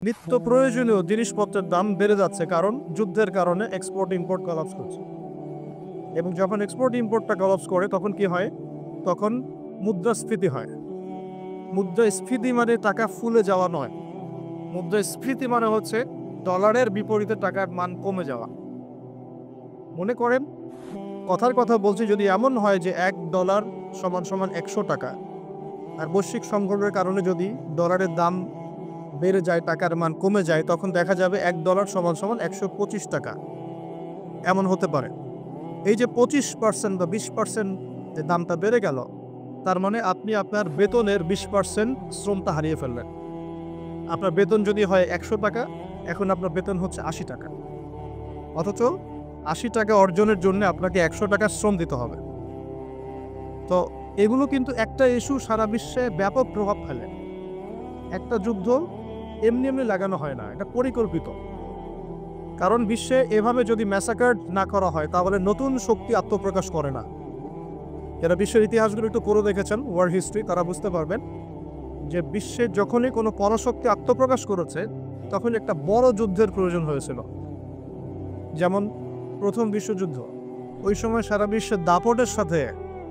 নিত্য প্রয়োজনীয় জিনিসপত্রের দাম বেড়ে যাচ্ছে, কারণ যুদ্ধের কারণে এক্সপোর্ট ইম্পোর্ট কলাপস করছে। এবং যখন এক্সপোর্ট ইম্পোর্টটা কলাপস করে তখন কি হয়? তখন মুদ্রাস্ফীতি হয়। মুদ্রাস্ফীতি মানে টাকা ফুলে যাওয়া নয়, মুদ্রাস্ফীতি মানে হচ্ছে ডলারের বিপরীতে টাকার মান কমে যাওয়া। মনে করেন, কথার কথা বলছি, যদি এমন হয় যে $1 = 100 টাকা, আর বৈশ্বিক সংকটের কারণে যদি ডলারের দাম বেড়ে যায়, টাকার মান কমে যায়, তখন দেখা যাবে $1 = 125 টাকা। এমন হতে পারে। এই যে 25% বা 20% যে দামটা বেড়ে গেল, তার মানে আপনি আপনার বেতনের 20% শ্রমটা হারিয়ে ফেললেন। আপনার বেতন যদি হয় 100 টাকা, এখন আপনার বেতন হচ্ছে 80 টাকা। অথচ 80 টাকা অর্জনের জন্য আপনাকে 100 টাকা শ্রম দিতে হবে। তো এগুলো কিন্তু একটা ইস্যু সারা বিশ্বে ব্যাপক প্রভাব ফেলে। একটা যুদ্ধ এমনি এমনি লাগানো হয় না, এটা পরিকল্পিত। কারণ বিশ্বে এভাবে যদি ম্যাসাকার না করা হয়, তাহলে নতুন শক্তি আত্মপ্রকাশ করে না। যারা বিশ্বের ইতিহাসগুলো একটু পড়ে দেখেছেন, ওয়ার্ল্ড হিস্ট্রি, তারা বুঝতে পারবেন যে বিশ্বে যখনই কোনো পরাশক্তি আত্মপ্রকাশ করেছে, তখন একটা বড় যুদ্ধের প্রয়োজন হয়েছিল। যেমন প্রথম বিশ্বযুদ্ধ, ওই সময় সারা বিশ্বের দাপটের সাথে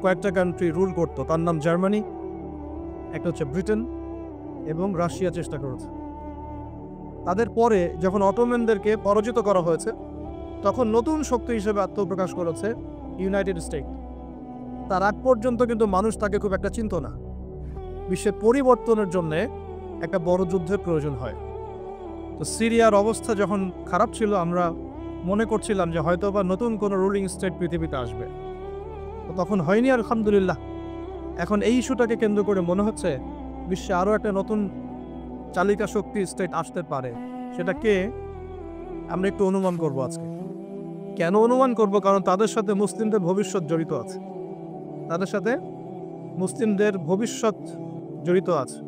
কয়েকটা কান্ট্রি রুল করতো। তার নাম জার্মানি, একটা হচ্ছে ব্রিটেন, এবং রাশিয়া চেষ্টা করেছে। তাদের পরে যখন অটোম্যানদেরকে পরাজিত করা হয়েছে, তখন নতুন শক্তি হিসেবে আত্মপ্রকাশ করেছে ইউনাইটেড স্টেট। তার আগ পর্যন্ত কিন্তু মানুষ তাকে খুব একটা চিনত না। বিশ্বের পরিবর্তনের জন্য একটা বড় যুদ্ধের প্রয়োজন হয়। তো সিরিয়ার অবস্থা যখন খারাপ ছিল, আমরা মনে করছিলাম যে হয়তো বা নতুন কোনো রুলিং স্টেট পৃথিবীতে আসবে। তো তখন হয়নি, আলহামদুলিল্লাহ। এখন এই ইস্যুটাকে কেন্দ্র করে মনে হচ্ছে বিশ্বে আরও একটা নতুন চালিকা শক্তি স্টেট আসতে পারে। সেটা কে, আমরা একটু অনুমান করব আজকে। কেন অনুমান করব? কারণ তাদের সাথে মুসলিমদের ভবিষ্যৎ জড়িত আছে। তাদের সাথে মুসলিমদের ভবিষ্যৎ জড়িত আছে।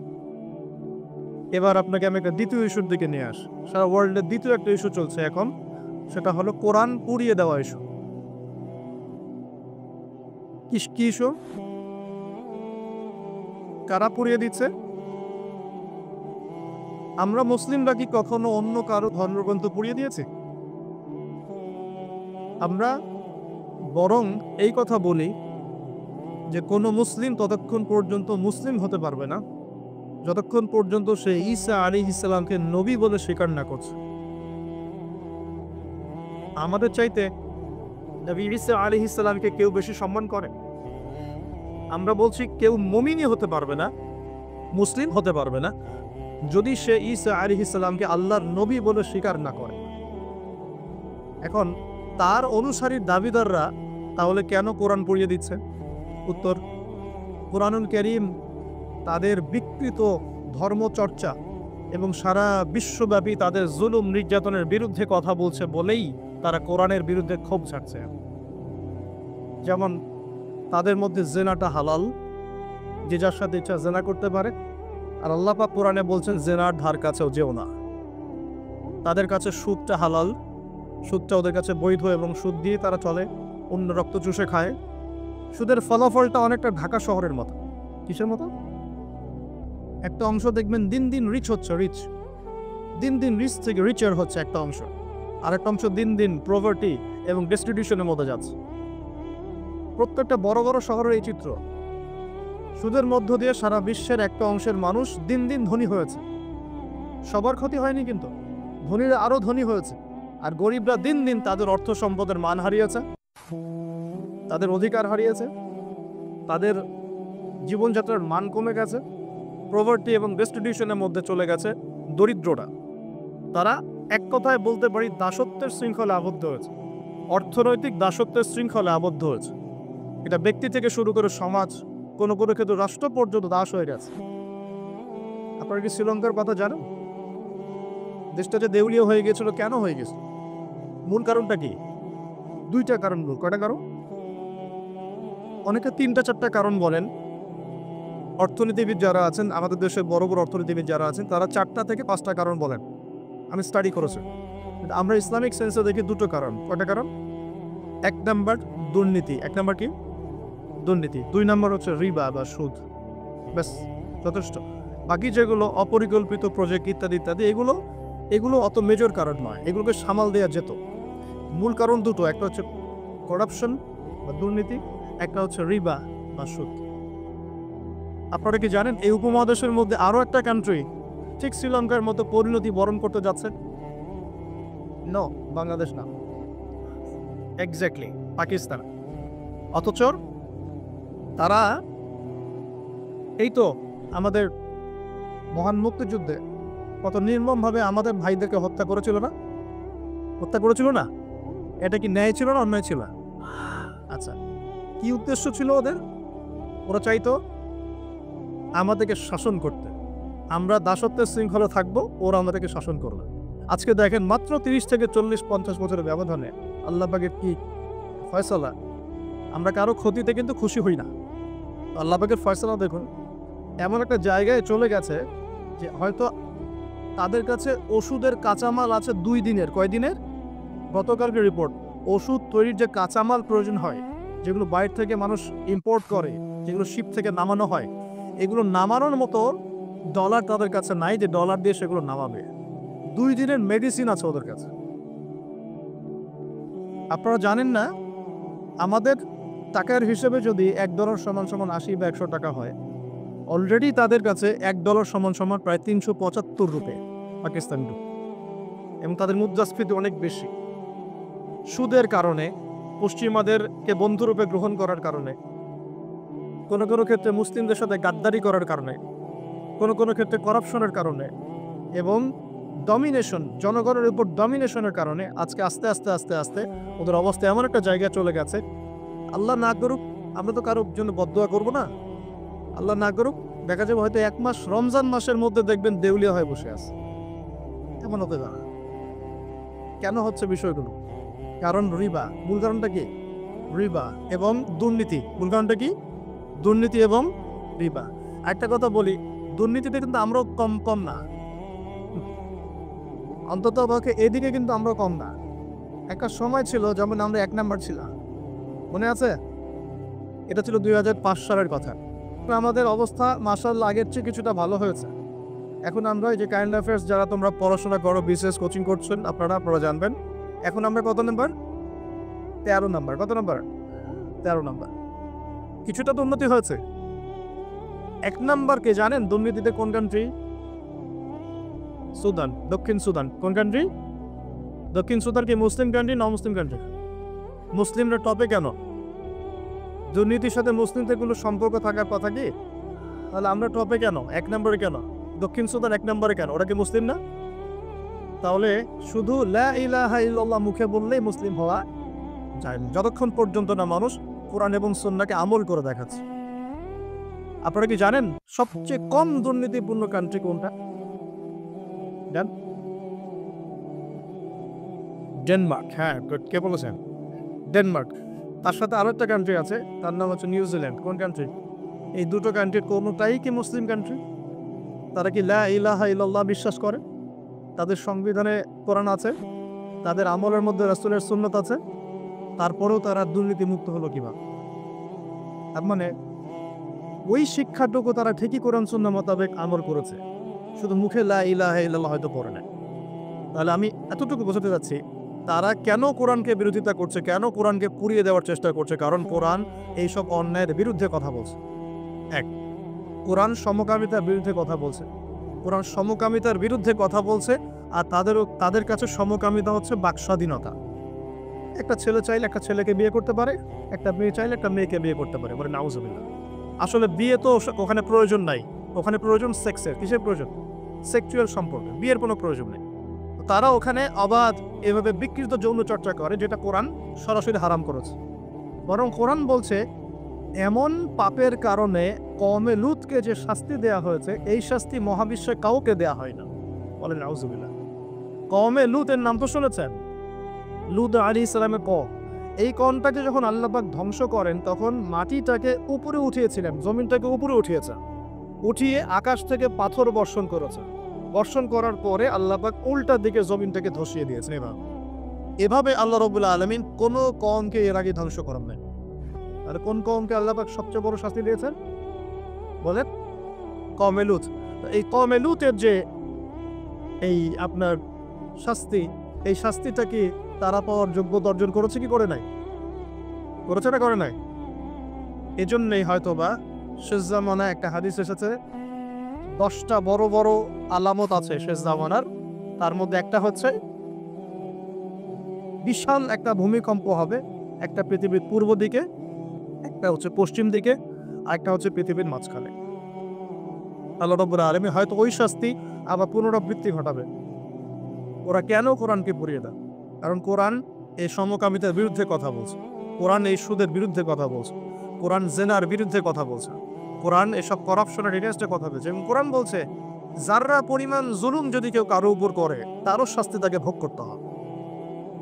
এবার আপনাকে আমি একটা দ্বিতীয় ইস্যুর দিকে নিয়ে আসি। সারা ওয়ার্ল্ডের দ্বিতীয় একটা ইস্যু চলছে এখন, সেটা হলো কোরআন পুড়িয়ে দেওয়া ইস্যু। কি ইস্যু? কারা পুড়িয়ে দিচ্ছে? আমরা মুসলিমরা কি কখনো অন্য কারো ধর্মগ্রন্থ পুড়িয়ে দিয়েছি? আমরা বরং এই কথা বলি যে কোনো মুসলিম ততক্ষণ পর্যন্ত মুসলিম হতে পারবে না যতক্ষণ পর্যন্ত সে ঈসা আলাইহিস সালামকে নবী বলে স্বীকার না করছে। আমাদের চাইতে নবী ঈসা আলাইহিস সালামকে কেউ বেশি সম্মান করে? আমরা বলছি কেউ মুমিনই হতে পারবে না, মুসলিম হতে পারবে না, যদি সে ঈসা আলাইহিস সালামকে আল্লাহর নবী বলে স্বীকার না করে। এখন তার অনুসারীর দাবিদাররা তাহলে কেন কোরআন পড়িয়ে দিচ্ছে? উত্তর, কুরআনুল কারীম তাদের বিকৃত ধর্মচর্চা এবং সারা বিশ্বব্যাপী তাদের জুলুম নির্যাতনের বিরুদ্ধে কথা বলছে বলেই তারা কোরআনের বিরুদ্ধে ক্ষোভ ছাড়ছে। যেমন তাদের মধ্যে জেনাটা হালাল, যে যার সাথে ইচ্ছা জেনা করতে পারে, আর আল্লাহ পাক কোরআনে বলছেন জেনার ধার কাছেও যেও না। তাদের কাছে সুদটা হালাল, সুদটা ওদের কাছে বৈধ, এবং সুদ দিয়ে তারা চলে, অন্য রক্ত চুষে খায়। সুদের ফলাফলটা অনেকটা ঢাকা শহরের মতো। কিসের মতো? একটা অংশ দেখবেন দিন দিন রিচ হচ্ছে, দিন দিন রিচ থেকে রিচার হচ্ছে একটা অংশ, আর একটা অংশ দিন দিন প্রভার্টি এবং ডেস্টিটিউশনের মধ্যে যাচ্ছে। প্রত্যেকটা বড় বড় শহরের এই চিত্র। সুদের মধ্য দিয়ে সারা বিশ্বের একটা অংশের মানুষ দিন দিন ধনী হয়েছে। সবার ক্ষতি হয়নি, কিন্তু ধনীরা আরো ধনী হয়েছে, আর গরিবরা দিন দিন তাদের অর্থ সম্পদের মান হারিয়েছে, তাদের অধিকার হারিয়েছে, তাদের জীবনযাত্রার মান কমে গেছে, প্রভার্টি এবং ডেস্টিটিউশনের মধ্যে চলে গেছে দরিদ্ররা। তারা এক কথায় বলতে পারি দাসত্বের শৃঙ্খলে আবদ্ধ হয়েছে, অর্থনৈতিক দাসত্বের শৃঙ্খলে আবদ্ধ হয়েছে। এটা ব্যক্তি থেকে শুরু করে সমাজ, কোনো কোনো ক্ষেত্রে রাষ্ট্র পর্যন্ত দাস হয়ে গেছে। আপনারা কি শ্রীলঙ্কার কথা জানেন? দেশটা যে দেউলিয়া হয়ে গেছিল, কেন হয়ে গেছে? মূল কারণটা কি? দুইটা কারণ। কয়টা কারণ? অনেকে 3টা-4টা কারণ বলেন। অর্থনীতিবিদ যারা আছেন, আমাদের দেশের বড় বড় অর্থনীতিবিদ যারা আছেন, তারা 4টা থেকে 5টা কারণ বলেন। আমি স্টাডি করেছি। আমরা ইসলামিক সেন্সে দেখি 2টো কারণ। কয়টা কারণ? 1 নাম্বার দুর্নীতি। 1 নাম্বার কি? দুর্নীতি। 2 নাম্বার হচ্ছে রিবা বা সুদ। ব্যাস, যথেষ্ট। বাকি যেগুলো অপরিকল্পিত প্রজেক্ট ইত্যাদি ইত্যাদি, এগুলো এগুলো অত মেজর কারণ নয়, এগুলোকে সামাল দেওয়া যেত। মূল কারণ দুটো, একটা হচ্ছে করাপশন বা দুর্নীতি, একটা হচ্ছে রিবা বা সুদ। আপনারা কি জানেন এই উপমহাদেশের মধ্যে আরও একটা কান্ট্রি ঠিক শ্রীলঙ্কার মতো পরিণতি বরণ করতে যাচ্ছে? নো, বাংলাদেশ না, এক্স্যাক্টলি পাকিস্তান। অথচ তারা এই তো আমাদের মহান মুক্তিযুদ্ধে কত নির্মমভাবে আমাদের ভাইদেরকে হত্যা করেছিল না? হত্যা করেছিল না? এটা কি ন্যায় ছিল না অন্যায় ছিল? আচ্ছা, কি উদ্দেশ্য ছিল ওদের? ওরা চাইতো আমাদেরকে শাসন করতে, আমরা দাসত্বের শৃঙ্খলা থাকবো, ওরা আমাদেরকে শাসন করবে। আজকে দেখেন মাত্র 30 থেকে 40-50 বছরের ব্যবধানে আল্লাহ পাকের কি ফয়সালা। আমরা কারো ক্ষতিতে কিন্তু খুশি হই না। আল্লাহ পাকের ফয়সালা দেখুন, এমন একটা জায়গায় চলে গেছে যে হয়তো তাদের কাছে ওষুধের কাঁচামাল আছে 2 দিনের। কয় দিনের? গতকালকে রিপোর্ট, ওষুধ তৈরির যে কাঁচামাল প্রয়োজন হয়, যেগুলো বাইরে থেকে মানুষ ইম্পোর্ট করে, যেগুলো শিপ থেকে নামানো হয়, এগুলো নামানোর মতো ডলার তাদের কাছে নাই যে ডলার দিয়ে সেগুলো নামাবে। 2 দিনের মেডিসিন আছে ওদের কাছে। আপনারা জানেন না, আমাদের টাকার হিসেবে যদি $1 সমান সমান 80 বা 100 টাকা হয়, অলরেডি তাদের কাছে $1 সমান সমান প্রায় 375 রুপে পাকিস্তানি রুপি, এবং তাদের মুদ্রাস্ফীতি অনেক বেশি। সুদের কারণে, পশ্চিমাদেরকে বন্ধুরূপে গ্রহণ করার কারণে, কোনো কোনো ক্ষেত্রে মুসলিমদের সাথে গাদ্দারি করার কারণে, কোনো কোনো ক্ষেত্রে করাপশনের কারণে এবং ডমিনেশন, জনগণের উপর ডমিনেশনের কারণে আজকে আস্তে আস্তে আস্তে আস্তে ওদের অবস্থা এমন একটা জায়গায় চলে গেছে। আল্লাহ না করুক, আমরা তো কারোর জন্য বদদোয়া করবো না, আল্লাহ না করুক, দেখা যাবে হয়তো 1 মাস রমজান মাসের মধ্যে দেখবেন দেউলিয়া হয়ে বসে আছে। এমন হতে পারে। কেন হচ্ছে বিষয়গুলো? কারণ রিবা। মূল কারণটা কি? রিবা এবং দুর্নীতি। মূল কারণটা কি? দুর্নীতি এবং রিবা। একটা কথা বলি, দুর্নীতিতে কিন্তু আমরাও কম না, অন্তত পক্ষে এদিকে কিন্তু আমরাও কম না। একটা সময় ছিল যেমন আমরা 1 নাম্বার ছিলাম, মনে আছে? এটা ছিল 2005 সালের কথা। আমাদের অবস্থা মাশাআল্লাহ আগের চেয়ে কিছুটা ভালো হয়েছে। এখন আমরা এই যে কারেন্ট অ্যাফেয়ার্স, যারা তোমরা পড়াশোনা করো, বিসিএস কোচিং করছেন, আপনারা জানবেন এখন আমরা কত নাম্বার? 13 নাম্বার। কত নাম্বার? 13 নাম্বার। কিছুটা তো উন্নতি হয়েছে। 1 নাম্বার কে জানেন দুর্নীতিতে? কোন কান্ট্রি? সুদান, দক্ষিণ সুদান। কোন কান্ট্রি? দক্ষিণ সুদান কি মুসলিম কান্ট্রি না মুসলিম কান্ট্রি? মুসলিমরা টপে কেন? দুর্নীতির সাথে মুসলিমদের কোনো সম্পর্ক থাকার কথা কি? তাহলে আমরা টপে কেন? 1 নম্বরে কেন? দক্ষিণ সুদান 1 নম্বরে কেন? ওরা কি মুসলিম না? তাহলে শুধু লা ইলাহা ইল্লাল্লাহ মুখে বললেই মুসলিম হওয়া যায় না, যতক্ষণ পর্যন্ত না মানুষ কোরআন এবং সুন্নাহকে আমল করে দেখাচ্ছে। আপনারা কি জানেন সবচেয়ে কম দুর্নীতিপূর্ণ কান্ট্রি কোনটা? ডেনমার্ক। হ্যাঁ, কে বলেছেন? ডেনমার্ক। তার সাথে আরো একটা কান্ট্রি আছে, তার নাম হচ্ছে নিউজিল্যান্ড। কোন কান্ট্রি? এই দুটো কান্ট্রির কোনোটাই কি মুসলিম কান্ট্রি? তারা কি লা ইলাহা ইল্লাল্লাহ বিশ্বাস করে? তাদের সংবিধানে কোরআন আছে, তাদের আমলের মধ্যে রাসূলের সুন্নাত আছে, তারপরেও তারা দুর্নীতিমুক্ত হলো কিভাবে? তার মানে ওই শিক্ষাটুকু তারা ঠিকই কোরআন সুন্নাহ মোতাবেক আমল করেছে, শুধু মুখে লা ইলাহা ইল্লাল্লাহ হয়তো পড়ে না। তাহলে আমি এতটুকু বোঝাতে যাচ্ছি, তারা কেন কোরআনকে বিরোধিতা করছে, কেন কোরআনকে পুড়িয়ে দেওয়ার চেষ্টা করছে? কারণ কোরআন এইসব অন্যায়ের বিরুদ্ধে কথা বলছে। এক, কোরআন সমকামিতার বিরুদ্ধে কথা বলছে। কোরআন সমকামিতার বিরুদ্ধে কথা বলছে, আর তাদের কাছে সমকামিতা হচ্ছে বাক স্বাধীনতা। একটা ছেলে চাইলে একটা ছেলেকে বিয়ে করতে পারে, একটা মেয়ে চাইলে একটা মেয়েকে বিয়ে করতে পারে। বলে নাউজুবিল্লাহ। আসলে বিয়ে তো ওখানে প্রয়োজন নাই, ওখানে প্রয়োজন সেক্সের। কিসের প্রয়োজন? সেক্সুয়াল সম্পর্ক। বিয়ের কোনো প্রয়োজন নেই। তারা ওখানে অবাধ এভাবে বিকৃত যৌন চর্চা করে, যেটা কোরআন সরাসরি হারাম করেছে। বরং কোরআন বলছে এমন পাপের কারণে কওমে লূতকে যে শাস্তি দেয়া হয়েছে, এই শাস্তি মহাবিশ্বে কাউকে দেয়া হয় না। বলেন নাউজুবিল্লাহ। কওমে লূতের নাম তো শুনেছেন, লূত আলাইহিস সালামের কওম। এই কওমটাকে যখন আল্লাহ পাক ধ্বংস করেন, তখন মাটিটাকে উপরে উঠিয়েছিলেন, জমিনটাকে উপরে উঠিয়ে আকাশ থেকে পাথর বর্ষণ করেছে। বর্ষণ করার পরে আল্লাহ পাক উল্টা দিকে জমিনটাকে ধসিয়ে দিয়েছেন। এভাবে আল্লাহ রাব্বুল আলামিন কোনো কওমকে এর আগে ধ্বংস করেন নাই। আর কোন কওমকে আল্লাহ পাক সবচেয়ে বড় শাস্তি দিয়েছেন? বলেন, কওমে লূত। এই কওমে লূতের যে এই আপনার শাস্তি, এই শাস্তিটা কি তারা পাওয়ার যোগ্যতা অর্জন করেছে কি করে নাই? করেছে না করে নাই? এজন্যই হয়তোবা শেষ জামানায় একটা হাদিস এসেছে, 10টা বড় বড় আলামত আছে শেষ জামানার। তার মধ্যে একটা হচ্ছে বিশাল একটা ভূমিকম্প হবে, একটা পৃথিবীর পূর্ব দিকে, একটা হচ্ছে পশ্চিম দিকে, আর একটা হচ্ছে পৃথিবীর মাঝখানে। আল্লাহ রাব্বুল আলামিন হয়তো ওই শাস্তি আবার পুনরাবৃত্তি ঘটাবে। ওরা কেন কোরআনকে পুড়িয়ে দেয়? কারণ কোরআন এই সমকামিতার বিরুদ্ধে কথা বলছে, কোরআন এই সুদের বিরুদ্ধে কথা বলছে, কোরআন জেনার বিরুদ্ধে কথা বলছে, কোরআন এসব করাপশনের এগেইনস্টে কথা বলছে। এবং কোরআন বলছে যাররা পরিমাণ জুলুম যদি কেউ কারো উপর করে তারও শাস্তি তাকে ভোগ করতে হবে।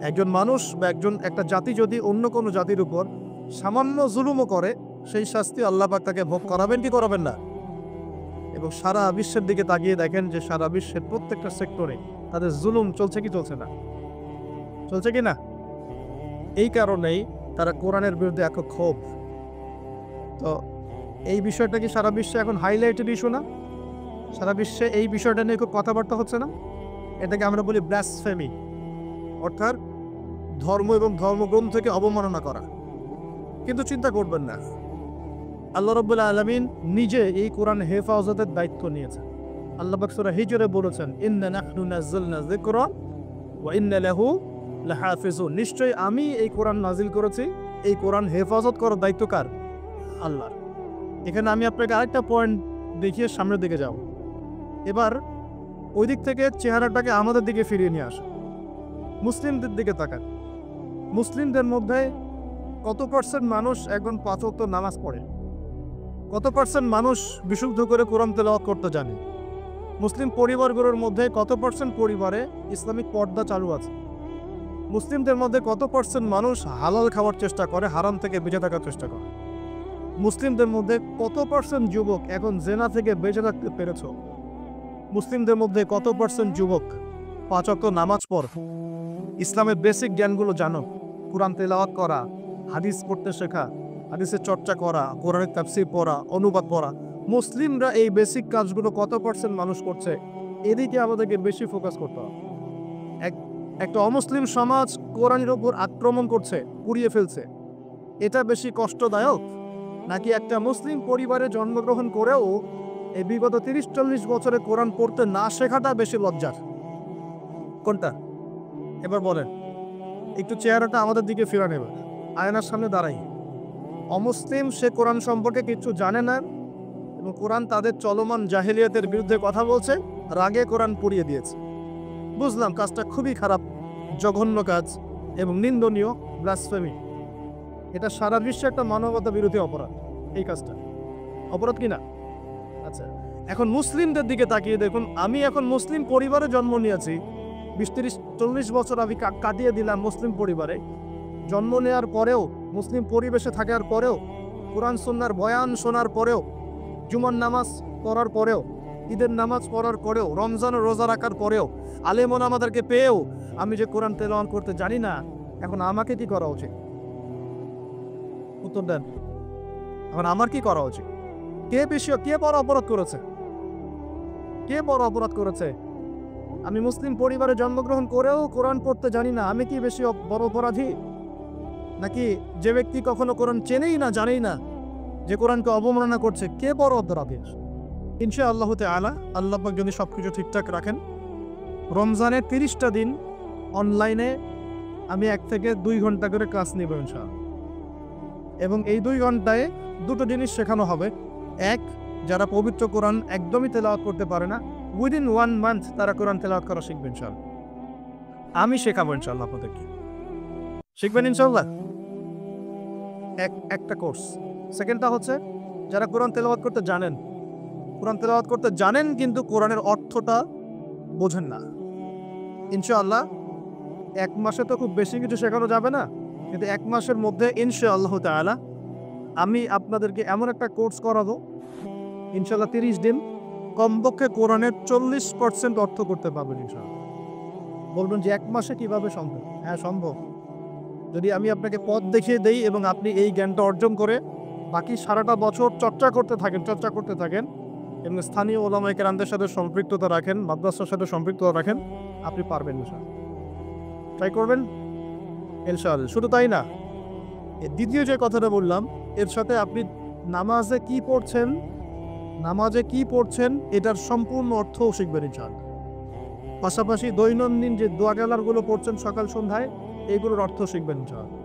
একজন মানুষ বা একটা জাতি যদি অন্য কোনো জাতির উপর সামান্য জুলুমও করে, সেই শাস্তি আল্লাহ পাক তাকে ভোগ করাবেন কি করাবেন না? এবং সারা বিশ্বের দিকে তাকিয়ে দেখেন যে সারা বিশ্বের প্রত্যেকটা সেক্টরে তাদের জুলুম চলছে কি চলছে না? চলছে কি না? এই কারণেই তারা কোরআনের বিরুদ্ধে এত ক্ষোভ। তো এই বিষয়টা কি সারা বিশ্বে এখন হাইলাইটেড ইস্যু না? সারা বিশ্বে এই বিষয়টা নিয়ে খুব কথাবার্তা হচ্ছে না? এটাকে আমরা বলি ব্লাসফেমি, অর্থাৎ ধর্ম এবং ধর্মগ্রন্থকে অবমাননা করা। কিন্তু চিন্তা করবেন না, আল্লাহ রাব্বুল আলামিন নিজে এই কোরআন হেফাজতের দায়িত্ব নিয়েছেন। আল্লাহ পাক সূরা হিজরে বলেছেন, ইন্না নাহনু নাযালনা যিকরা ওয়া ইন্না লাহু লাহাফিজুন। নিশ্চয়ই আমি এই কোরআন নাজিল করেছি, এই কোরআন হেফাজত করার দায়িত্ব কার? আল্লাহর। এখানে আমি আপনাকে আরেকটা পয়েন্ট দেখিয়ে সামনের দিকে যাব। এবার ওই দিক থেকে চেহারাটাকে আমাদের দিকে ফিরিয়ে নিয়ে আসে, মুসলিমদের দিকে তাকান। মুসলিমদের মধ্যে কত পার্সেন্ট মানুষ এখন 5 ওয়াক্ত নামাজ পড়ে? কত পার্সেন্ট মানুষ বিশুদ্ধ করে কোরআন তেলাওয়াত করতে জানে? মুসলিম পরিবারগুলোর মধ্যে কত পার্সেন্ট পরিবারে ইসলামিক পর্দা চালু আছে? মুসলিমদের মধ্যে কত পার্সেন্ট মানুষ হালাল খাওয়ার চেষ্টা করে, হারাম থেকে বেঁচে থাকার চেষ্টা করে? মুসলিমদের মধ্যে কত পার্সেন্ট যুবক এখন জেনা থেকে বেঁচে থাকতে পেরেছ? মুসলিমদের মধ্যে কত পার্সেন্ট যুবক 5 ওয়াক্ত নামাজ পড়, ইসলামের বেসিক জ্ঞানগুলো জানো, কোরআন তেলাওয়াত করা, হাদিস পড়তে শেখা, হাদিসের চর্চা করা, কোরআনের তাফসীর পড়া, অনুবাদ পড়া? মুসলিমরা এই বেসিক কাজগুলো কত পার্সেন্ট মানুষ করছে? এদিকে আমাদেরকে বেশি ফোকাস করতে হবে। একটা অমুসলিম সমাজ কোরআনের উপর আক্রমণ করছে, পুড়িয়ে ফেলছে, এটা বেশি কষ্টদায়ক নাকি একটা মুসলিম পরিবারে জন্মগ্রহণ করেও এই বিগত 30-40 বছরে কোরআন পড়তে না শেখাটা বেশি লজ্জার? কোনটা? এবার বলেন, একটু চেহারাটা আমাদের দিকে ফিরা নেবে, আয়নার সামনে দাঁড়াই। অমুসলিম, সে কোরআন সম্পর্কে কিছু জানে না এবং কোরআন তাদের চলমান জাহেলিয়াতের বিরুদ্ধে কথা বলছে, রাগে কোরআন পুড়িয়ে দিয়েছে। বুঝলাম কাজটা খুবই খারাপ, জঘন্য কাজ এবং নিন্দনীয়, ব্লাসফেমি। এটা সারা বিশ্বে একটা মানবতা বিরোধী অপরাধ। এই কাজটা অপরাধ কিনা? আচ্ছা, এখন মুসলিমদের দিকে তাকিয়ে দেখুন। আমি এখন মুসলিম পরিবারে জন্ম নিয়েছি, 20-30-40 বছর আমি কাটিয়ে দিলাম মুসলিম পরিবারে। জন্ম নেওয়ার পরেও, মুসলিম পরিবেশে থাকার পরেও, কোরআন সুন্নাহর বয়ান শোনার পরেও, জুমার নামাজ পড়ার পরেও, ঈদের নামাজ পড়ার পরেও, রমজানের রোজা রাখার পরেও, আলেমন আমাদেরকে পেয়েও আমি যে কোরআন তেলাওয়াত করতে জানি না, এখন আমাকে কি করা উচিত? উত্তর দেন। এখন আমার কি করা উচিত? কে বড় অপরাধ করেছে? কে বড় অপরাধ করেছে? আমি মুসলিম পরিবারে জন্মগ্রহণ করেও কোরআন পড়তে জানি না, আমি কি বেশি বড় অপরাধী? নাকি যে ব্যক্তি কখনো কোরআন চেনেই না, জানেই না, যে কোরআনকে অবমাননা করছে, কে বড় অপরাধী? ইনশাআল্লাহ তাআলা, আল্লাহ পাক যদি সবকিছু ঠিকঠাক রাখেন, রমজানের 30টা দিন অনলাইনে আমি 1 থেকে 2 ঘন্টা করে ক্লাস নেব ইনশাআল্লাহ। এবং এই 2 ঘন্টায় দুটো জিনিস শেখানো হবে। এক, যারা পবিত্র কোরআন একদমই তেলাওয়াত করতে পারে না, উইদিন 1 মান্থ তারা কোরআন তেলাওয়াত করা শিখবে ইনশাআল্লাহ। আমি শেখাবো ইনশাআল্লাহ আপনাদেরকে। শিখবেন ইনশাআল্লাহ? একটা কোর্স। সেকেন্ডটা হচ্ছে যারা কোরআন তেলাওয়াত করতে জানেন, কোরআন তেলাওয়াত করতে জানেন কিন্তু কোরআনের অর্থটা বোঝেন না, ইনশাআল্লাহ 1 মাসে তো খুব বেশি কিছু শেখানো যাবে না, কিন্তু 1 মাসের মধ্যে ইনশাআল্লাহ তাআলা আমি আপনাদেরকে এমন একটা কোর্স করাবো, ইনশাআল্লাহ 30 দিন কমপক্ষে কোরআনের 40% অর্থ করতে পারবেন ইনশাআল্লাহ। বলবেন যে 1 মাসে কিভাবে সম্ভব? হ্যাঁ সম্ভব, যদি আমি আপনাকে পথ দেখিয়ে দেই এবং আপনি এই জ্ঞানটা অর্জন করে বাকি সারাটা বছর চর্চা করতে থাকেন এবং স্থানীয় ওলামায়ে কেরামদের সাথে সম্পৃক্ততা রাখেন, মাদ্রাসার সাথে সম্পৃক্ততা রাখেন, আপনি পারবেন ইনশাআল্লাহ। ট্রাই করবেন ইনশাআল্লাহ। শুধু তাই না, এর দ্বিতীয় যে কথাটা বললাম, এর সাথে আপনি নামাজে কি পড়ছেন এটার সম্পূর্ণ অর্থও শিখবেন ইনশাআল্লাহ। পাশাপাশি দৈনন্দিন যে দোয়া কালামগুলো পড়ছেন সকাল সন্ধ্যায়, এইগুলোর অর্থ শিখবেন ইনশাআল্লাহ।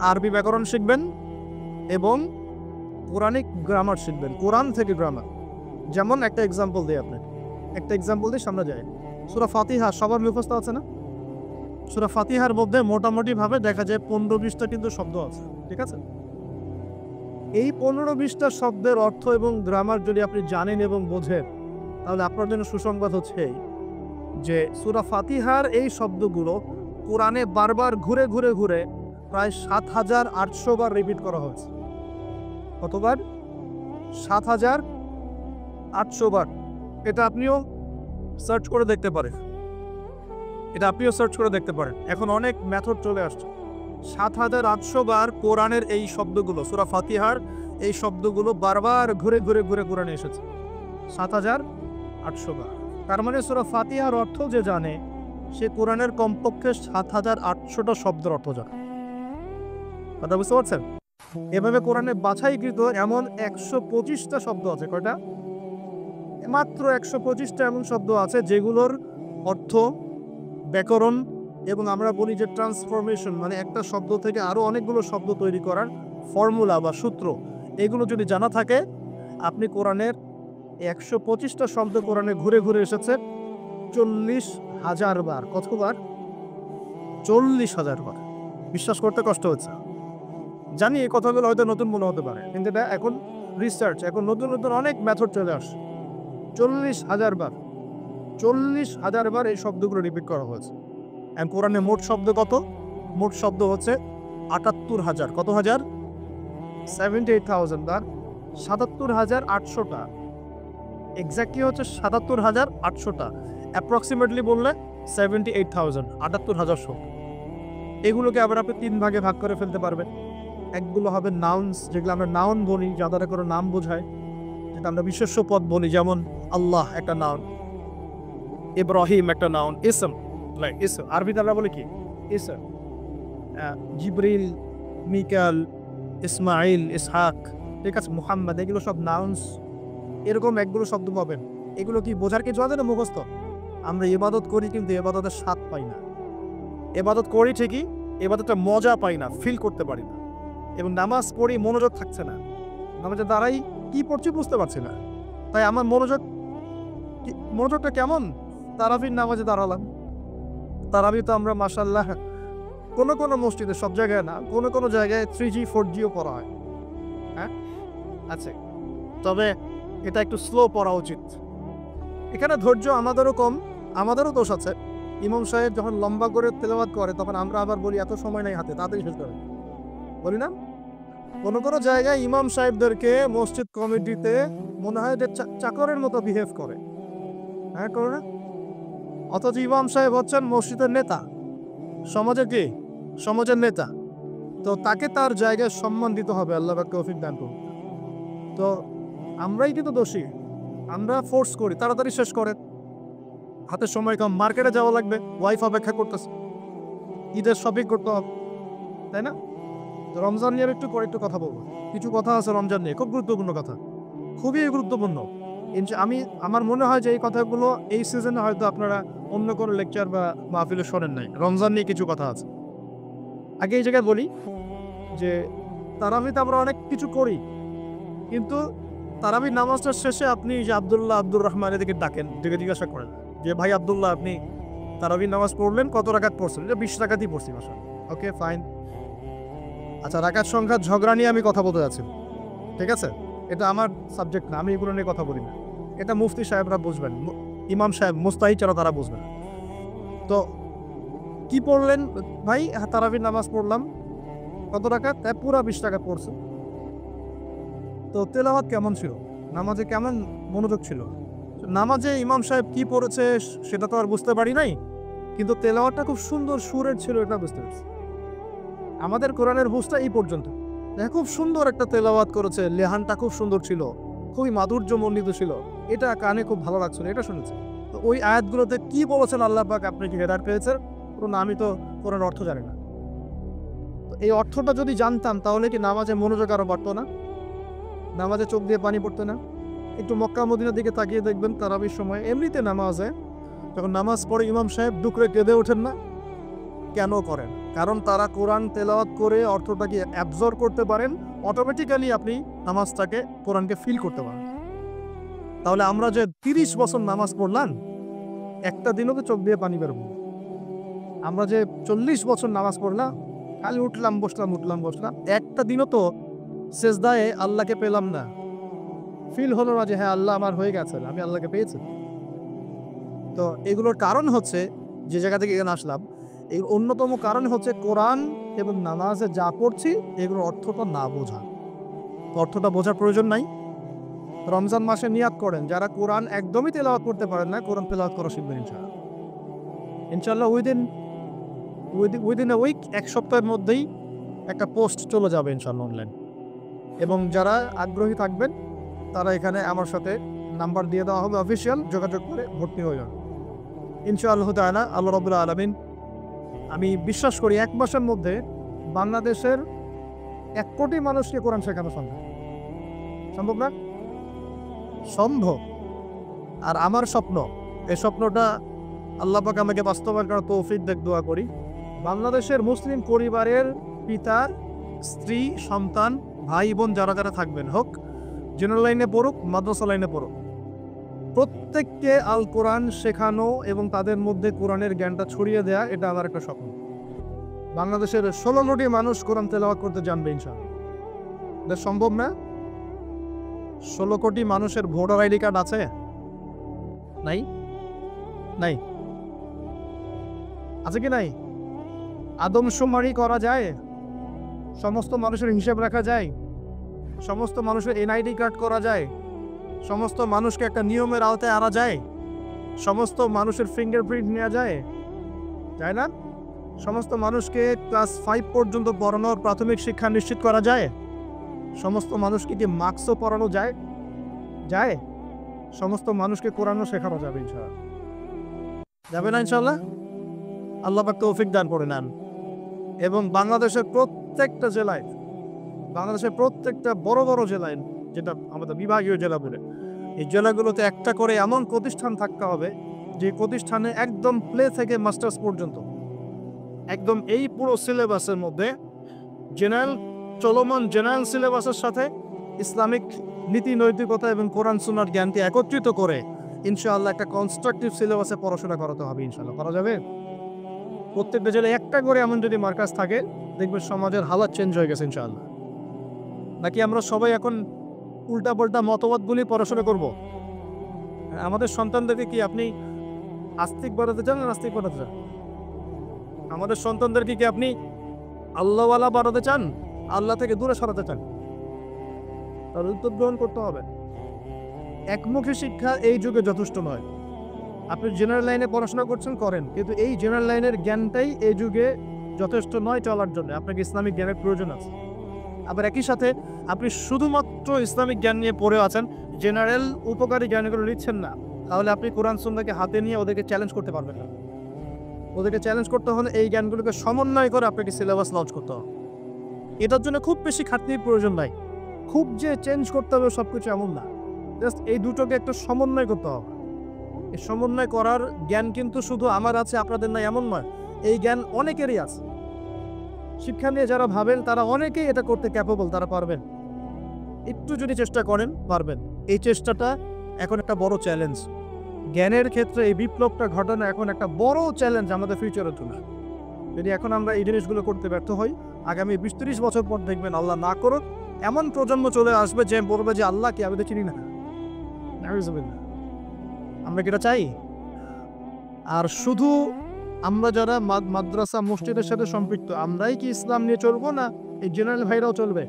আরবি ব্যাকরণ শিখবেন এবং কোরআনিক গ্রামার শিখবেন, কোরআন থেকে গ্রামার। যেমন একটা এক্সাম্পল দিই আপনাকে, সামনে যায়। সূরা ফাতিহা সবার মুখস্থ আছে না? সূরা ফাতিহার মধ্যে মোটামুটি ভাবে দেখা যায় 15-20টা কিন্তু শব্দ আছে, ঠিক আছে? এই 15-20টা শব্দের অর্থ এবং গ্রামার যদি আপনি জানেন এবং বোঝেন, তাহলে আপনার জন্য সুসংবাদ হচ্ছে এই যে সূরা ফাতিহার এই শব্দগুলো কোরআনে বারবার ঘুরে ঘুরে ঘুরে প্রায় ৭,৮০০ বার রিপিট করা হয়েছে। কতবার? ৭,৮০০ বার। এটা আপনিও সার্চ করে দেখতে পারেন। এখন অনেক মেথড চলে আসছে। ৭,৮০০ বার কোরআনের এই শব্দগুলো, সূরা ফাতিহার এই শব্দগুলো বারবার ঘুরে ঘুরে ঘুরে কোরআনে এসেছে ৭,৮০০ বার। তার মানে সূরা ফাতিহার অর্থ যে জানে, সে কোরআনের কমপক্ষে ৭,৮০০টা শব্দের অর্থ জানে। কথা বুঝতে পারছেন? এভাবে কোরআনে বাছাইকৃত এমন ১২৫টা শব্দ আছে। কয়টা? মাত্র ১২৫টা এমন শব্দ আছে যেগুলোর অর্থ, ব্যাকরণ এবং আমরা বলি যে ট্রান্সফরমেশন, মানে একটা শব্দ থেকে আরও অনেকগুলো শব্দ তৈরি করার ফর্মুলা বা সূত্র, এগুলো যদি জানা থাকে, আপনি কোরআনের ১২৫টা শব্দ কোরআনে ঘুরে ঘুরে এসেছে ৪০,০০০ বার। কতবার? ৪০,০০০ বার। বিশ্বাস করতে কষ্ট হচ্ছে। জানি এই কথাগুলো হয়তো নতুন মনে হতে পারে, কিন্তু এটা এখন রিসার্চ, এখন নতুন নতুন অনেক মেথড চলে আসে। ৪০,০০০ বার, ৪০,০০০ বার এই শব্দগুলো রিপিট করা হয়েছে। এখন কোরআনে মোট শব্দ কত? মোট শব্দ হচ্ছে ৭৮,০০০। কত হাজার? 78,000 বার। ৭৭,৮০০টা, এক্স্যাক্টলি হচ্ছে ৭৭,৮০০টা। অ্যাপ্রক্সিমেটলি বললে 78,000, ৭৮,০০০ শব্দ। এগুলোকে আবার আপনি 3 ভাগে ভাগ করে ফেলতে পারবেন। একগুলো হবে নাউন্স, যেগুলো আমরা নাউন বলি, যা দ্বারা করে নাম বোঝায়, যেটা আমরা বিশেষ্য পদ বলি, যেমন আল্লাহ একটা নাউন, ইব্রাহিম একটা নাউন, ইসম, লাইক ইসম আরবিতে আমরা বলি কি? ইসম। জিবরিল, মিকাল, ইসমাইল, ইসহাক, ঠিক আছে, মুহাম্মদ, এগুলো সব নাউন্স। এরকম একগুলো শব্দ পাবেন। এগুলো কি বোঝার কিছু আছে না মুখস্থ? আমরা ইবাদত করি কিন্তু ইবাদতের স্বাদ পাই না। ইবাদত করি ঠিকই, ইবাদতের মজা পাই না, ফিল করতে পারি না। এবং নামাজ পড়ি, মনোযোগ থাকছে না। নামাজে দাঁড়াই, কি পড়ছি বুঝতে পারছি না। তাই আমার মনোযোগটা কেমন? তারাবির নামাজে দাঁড়ালাম, তারাবি তো আমরা মাশাআল্লাহ কোনো মসজিদে, সব জায়গায় না, কোনো জায়গায় 3G 4Gও পড়া হয়। হ্যাঁ, আচ্ছা, তবে এটা একটু স্লো পড়া উচিত। এখানে ধৈর্য আমাদেরও কম, আমাদেরও দোষ আছে। ইমাম সাহেব যখন লম্বা করে তেলাওয়াত করে, তখন আমরা আবার বলি এত সময় নাই হাতে, তাড়াতাড়ি শেষ করে বলি না? কোনো জায়গায় ইমাম সাহেবদেরকে মসজিদ কমিটিতে মনে হয় যে চাকরের মতো বিহেভ করে। হ্যাঁ, করে না? অথচ ইমাম সাহেব হচ্ছেন মসজিদের নেতা, সমাজের নেতা। তো তাকে তার জায়গায় সম্মান দিতে হবে। আল্লাহ পাক তৌফিক দান করুন। তো আমরাই কিন্তু দোষী, আমরা ফোর্স করি তাড়াতাড়ি শেষ করে, হাতে সময় কম, মার্কেটে যাওয়া লাগবে, ওয়াইফ অপেক্ষা করতেছে, ঈদের শপিং করতে হবে, তাই না? রমজান নিয়ে একটু কথা বলবো। কিছু কথা আছে রমজান নিয়ে, খুব গুরুত্বপূর্ণ কথা, খুবই গুরুত্বপূর্ণ। আমার মনে হয় যে এই কথাগুলো এই সিজনে হয়তো আপনারা অন্য কোনো লেকচার বা মাহফিলে শোনেন নাই। রমজান নিয়ে কিছু কথা আছে। আগে এই জায়গায় বলি যে তারাবিতে আমরা অনেক কিছু করি, কিন্তু তারাবির নামাজটার শেষে আপনি যে আব্দুর রহমান এদিকে ডাকেন, দিকে জিজ্ঞাসা করেন যে ভাই আব্দুল্লাহ, আপনি তারাবির নামাজ পড়লেন, কত রাকাত পড়ছেন? 20 রাকাতই পড়ছি মাশাআল্লাহ। ওকে, ফাইন। আচ্ছা, রাকাত সংখ্যা ঝগড়া নিয়ে আমি কথা বলতে যাচ্ছি, ঠিক আছে? এটা আমার সাবজেক্ট না, আমি এগুলো নিয়ে কথা বলি না। এটা মুফতি সাহেবরা বুঝবেন, ইমাম সাহেব, মুস্তাহিদ যারা, তারা বুঝবেন। তো কি পড়লেন ভাই? তারাবির নামাজ পড়লাম, কত রাকাত? পুরা 20 রাকাত পড়ছে। তো তেলাওয়াত কেমন ছিল? নামাজে কেমন মনোযোগ ছিল? নামাজে ইমাম সাহেব কি পড়েছে সেটা তো আর বুঝতে পারি নাই, কিন্তু তেলাওয়াতটা খুব সুন্দর সুরের ছিল, এটা বুঝতে পারছি। আমাদের কোরআনের বুঝটা এই পর্যন্ত, খুব সুন্দর একটা তেলাওয়াত করেছে, লেহানটা খুব সুন্দর ছিল, খুবই মাধুর্যমণ্ডিত ছিল, এটা কানে খুব ভালো লাগছিল, এটা শুনেছি। তো ওই আয়াতগুলোতে কি বলেছেন আল্লাহ পাক আপনি কি হেদায়েত পেয়েছেন? কোনো আমি তো কোরআনের অর্থ জানি না। তো এই অর্থটা যদি জানতাম তাহলে কি নামাজে মনোযোগ আরো বাড়তো না? নামাজে চোখ দিয়ে পানি পড়তো না? একটু মক্কা মদিনার দিকে তাকিয়ে দেখবেন তারাবির সময় এমনিতে নামাজে যখন নামাজ পড়ে ইমাম সাহেব ডুকরে কেঁদে ওঠেন না? কেন করেন? কারণ তারা কোরআন তেলাওয়াত করে অর্থটাকে অ্যাবজর্ব করতে পারেন, অটোমেটিক্যালি আপনি নামাজটাকে কোরআনকে ফিল করতে পারেন। তাহলে আমরা যে ৩০ বছর নামাজ পড়লাম, একটা দিনও তো চোখ দিয়ে পানি বেরোবে না। আমরা যে ৪০ বছর নামাজ পড়লাম, খালি উঠলাম বসলাম, একটা দিনও তো সেজদায় আল্লাহকে পেলাম না, ফিল হলো না যে হ্যাঁ আল্লাহ আমার হয়ে গেছে, আমি আল্লাহকে পেয়েছি। তো এগুলোর কারণ হচ্ছে, যে জায়গা থেকে এখানে আসলাম, এই অন্যতম কারণ হচ্ছে কোরআন এবং নামাজে যা পড়ছি এগুলোর অর্থটা না বোঝা। অর্থটা বোঝার প্রয়োজন নাই। রমজান মাসে নিয়াত করেন, যারা কোরআন একদমই তেলাওয়াত করতে পারেন না, কোরআন তেলাওয়াত করা শিখবেন ইনশাআল্লাহ। উইদিন এ উইক, এক সপ্তাহের মধ্যেই একটা পোস্ট চলে যাবে ইনশাআল্লাহ অনলাইন। এবং যারা আগ্রহী থাকবেন তারা এখানে আমার সাথে নাম্বার দিয়ে দেওয়া হবে, অফিসিয়াল যোগাযোগ করে ভর্তি হয়ে যাবে ইনশাআল্লাহ তাআলা। আল্লাহ রাব্বুল আলামিন, আমি বিশ্বাস করি 1 মাসের মধ্যে বাংলাদেশের 1 কোটি মানুষকে কোরআন শেখানো সম্ভব। সম্ভব না? সম্ভব। আর আমার স্বপ্ন, এই স্বপ্নটা আল্লাহ পাক আমাকে বাস্তবায়ন করার তৌফিক দেখ, দোয়া করি। বাংলাদেশের মুসলিম পরিবারের পিতার, স্ত্রী, সন্তান, ভাই বোন যারা যারা থাকবেন, হোক জেনারেল লাইনে পড়ুক, মাদ্রাসা লাইনে পড়ুক, প্রত্যেককে আল কোরআন শেখানো এবং তাদের মধ্যে কোরআনের জ্ঞানটা ছড়িয়ে দেয়া, এটা আমার একটা স্বপ্ন। বাংলাদেশের 16 কোটি মানুষ কোরআন তেলাওয়াত করতে জানবে ইনশাআল্লাহ। এটা সম্ভব না? 16 কোটি মানুষের ভোটার আইডি কার্ড আছে? নাই? নাই? আছে কি নাই? আদমশুমারি করা যায়? সমস্ত মানুষের হিসাব রাখা যায়? সমস্ত মানুষের এনআইডি কার্ড করা যায়? সমস্ত মানুষকে একটা নিয়মের আওতায় আনা যায়? সমস্ত মানুষের ফিঙ্গারপ্রিন্ট নেওয়া যায়? যায় না? সমস্ত মানুষকে ক্লাস 5 পর্যন্ত পড়ানোর প্রাথমিক শিক্ষা নিশ্চিত করা যায়? সমস্ত মানুষকে কি মার্কসও পড়ানো যায়? যায়? সমস্ত মানুষকে কোরআনও শেখানো যাবে ইনশাআল্লাহ। যাবে না ইনশাআল্লাহ? আল্লাহ পাক তৌফিক দান করে নেন। এবং বাংলাদেশের প্রত্যেকটা জেলায়, বাংলাদেশের প্রত্যেকটা বড় বড় জেলায়, যেটা আমাদের বিভাগীয় জেলা বলে, এই জেলাগুলোতে একটা করে এমন প্রতিষ্ঠান থাকতে হবে যে প্রতিষ্ঠানে একদম প্লে থেকে মাস্টার্স পর্যন্ত একদম এই পুরো সিলেবাসের মধ্যে চলমান জেনারেল সিলেবাসের সাথে ইসলামিক নীতি নৈতিকতা এবং কোরআন সুন্নাহর জ্ঞানকে একত্রিত করে ইনশাআল্লাহ একটা কনস্ট্রাকটিভ সিলেবাসে পড়াশোনা করাতে হবে ইনশাআল্লাহ। করা যাবে? প্রত্যেকটা জেলায় একটা করে এমন যদি মার্কাজ থাকে, দেখবে সমাজের হালাত চেঞ্জ হয়ে গেছে ইনশাআল্লাহ। নাকি আমরা সবাই এখন উল্টাপাল্টা মতবাদগুলি পড়াশোনা করব? আমাদের সন্তানদেরকে কি আপনি আস্তিক বানাতে চান না নাস্তিক বানাতে চান? আমাদের সন্তানদেরকে কি আপনি আল্লাহওয়ালা বানাতে চান, আল্লাহ থেকে দূরে সরাতে চান? তার উত্তর গ্রহণ করতে হবে। একমুখী শিক্ষা এই যুগে যথেষ্ট নয়। আপনি জেনারেল লাইনে পড়াশোনা করছেন, করেন, কিন্তু এই জেনারেল লাইনের জ্ঞানটাই এই যুগে যথেষ্ট নয় চলার জন্য। আপনাকে ইসলামিক জ্ঞানের প্রয়োজন আছে। আবার একই সাথে আপনি শুধুমাত্র ইসলামিক জ্ঞান নিয়ে পড়ে আছেন, জেনারেল উপকারী জ্ঞানগুলো নিচ্ছেন না, তাহলে আপনি কোরআন সুন্নাহকে হাতে নিয়ে ওদেরকে চ্যালেঞ্জ করতে পারবেন না। ওদেরকে চ্যালেঞ্জ করতে হলে এই জ্ঞানগুলোকে সমন্বয় করে আপনাকে সিলেবাস লঞ্চ করতে হবে। এটার জন্য খুব বেশি খাটনির প্রয়োজন নাই। খুব যে চেঞ্জ করতে হবে সবকিছু এমন না, জাস্ট এই দুটোকে একটু সমন্বয় করতে হবে। এই সমন্বয় করার জ্ঞান কিন্তু শুধু আমার আছে, আপনাদের নাই এমন নয়। এই জ্ঞান অনেকেরই আছে। শিক্ষা নিয়ে যারা ভাবেন তারা অনেকেই এটা করতে ক্যাপেবল, তারা পারবেন। একটু যদি চেষ্টা করেন পারবেন। এই চেষ্টাটা এখন একটা বড় চ্যালেঞ্জ। জ্ঞানের ক্ষেত্রে এই বিপ্লবটা ঘটানো এখন একটা বড় চ্যালেঞ্জ আমাদের ফিউচারের জন্য। যদি এখন আমরা এই জিনিসগুলো করতে ব্যর্থ হই, আগামী 20-30 বছর পর দেখবেন, আল্লাহ না করুক, এমন প্রজন্ম চলে আসবে যে বলবে যে আল্লাহকে আমি তো চিনি না। আমরা কি এটা চাই? আর শুধু আমরা যারা মাদ্রাসা মসজিদের সাথে সম্পৃক্ত, আমরাই কি ইসলাম নিয়ে চলবো, না এই জেনারেল ভাইরাও চলবে?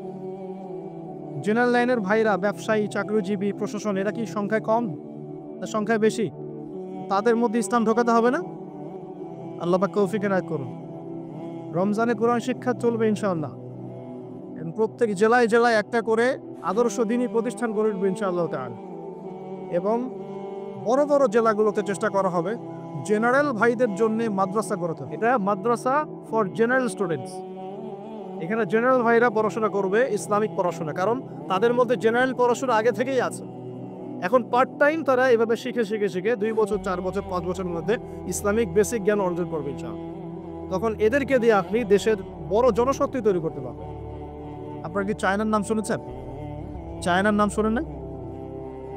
জেনারেল লাইনের ভাইরা, ব্যবসায়ী, চাকরিজীবী, প্রশাসন, এরা কি সংখ্যায় কম না সংখ্যায় বেশি? তাদের মধ্যে ইসলাম ঢোকাতে হবে না? আল্লাহ পাক তৌফিক এনায়েত করুন। রমজানে কোরআন শিক্ষা চলবে ইনশাআল্লাহ। প্রত্যেক জেলায় জেলায় একটা করে আদর্শ দ্বীনি প্রতিষ্ঠান গড়ে উঠবে ইনশাআল্লাহ তাআলা। এবং বড় বড় জেলাগুলোতে চেষ্টা করা হবে জেনারেল ভাইদের জন্য মাদ্রাসা করতে। এটা মাদ্রাসা ফর জেনারেল স্টুডেন্টস। এখানে জেনারেল ভাইরা পড়াশোনা করবে ইসলামিক পড়াশোনা, কারণ তাদের মধ্যে জেনারেল পড়াশোনা আগে থেকেই আছে। এখন পার্ট টাইম তারা এভাবে শিখে 2 বছর 4 বছর 5 বছরের মধ্যে ইসলামিক বেসিক জ্ঞান অর্জন করবে ইনশাআল্লাহ। তখন এদেরকে দিয়ে আপনি দেশের বড় জনশক্তি তৈরি করতে পারবেন। আপনারা কি চায়নার নাম শুনেছেন? চায়নার নাম শোনেন না?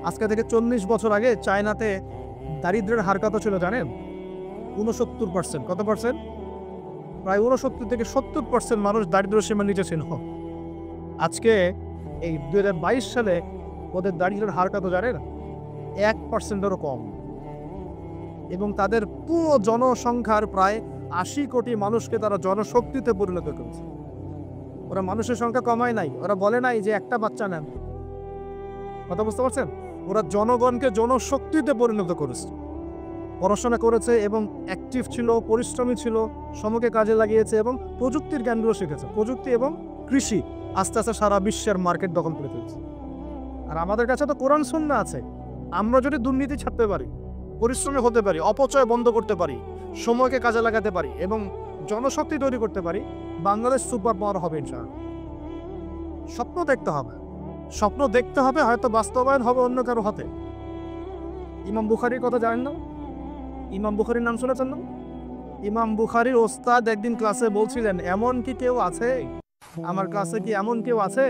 আজকে থেকে 40 বছর আগে চায়নাতে দারিদ্র্যের হার কত ছিল জানেন? 69%। কত পার্সেন্ট? প্রায় 69 থেকে 70% মানুষ দারিদ্র্য সীমার নিচে ছিল। আজকে এই 2022 সালে ওদের দারিদ্র্যের হার কত জানেন? 1%-এরও কম। এবং তাদের পুরো জনসংখ্যার প্রায় 80 কোটি মানুষকে তারা জনশক্তিতে পরিণত করেছে। ওরা মানুষের সংখ্যা কমায় নাই, ওরা বলে নাই যে একটা বাচ্চা নেন। কথা বুঝতে পারছেন? ওরা জনগণকে জনশক্তিতে পরিণত করেছে, পড়াশোনা করেছে এবং অ্যাক্টিভ ছিল, পরিশ্রমী ছিল, সময়কে কাজে লাগিয়েছে এবং প্রযুক্তির জ্ঞানগুলো শিখেছে। প্রযুক্তি এবং কৃষি আস্তে আস্তে সারা বিশ্বের মার্কেট দখল করে ফেলছে। আর আমাদের কাছে তো কোরআন সুন্নাহ আছে। আমরা যদি দুর্নীতি ছাড়তে পারি, পরিশ্রমী হতে পারি, অপচয় বন্ধ করতে পারি, সময়কে কাজে লাগাতে পারি এবং জনশক্তি তৈরি করতে পারি, বাংলাদেশ সুপার পাওয়ার হবে ইনশাআল্লাহ। স্বপ্ন দেখতে হবে, স্বপ্ন দেখতে হবে, হয়তো বাস্তবায়ন হবে অন্য কারো হাতে। ইমাম বুখারীর কথা জানেন না? ইমাম বুখারীর নাম শুনেছেন না? ইমাম বুখারীর ওস্তাদ একদিন ক্লাসে বলছিলেন, এমন কি কেউ আছে, আমার ক্লাসে কি এমন কেউ আছে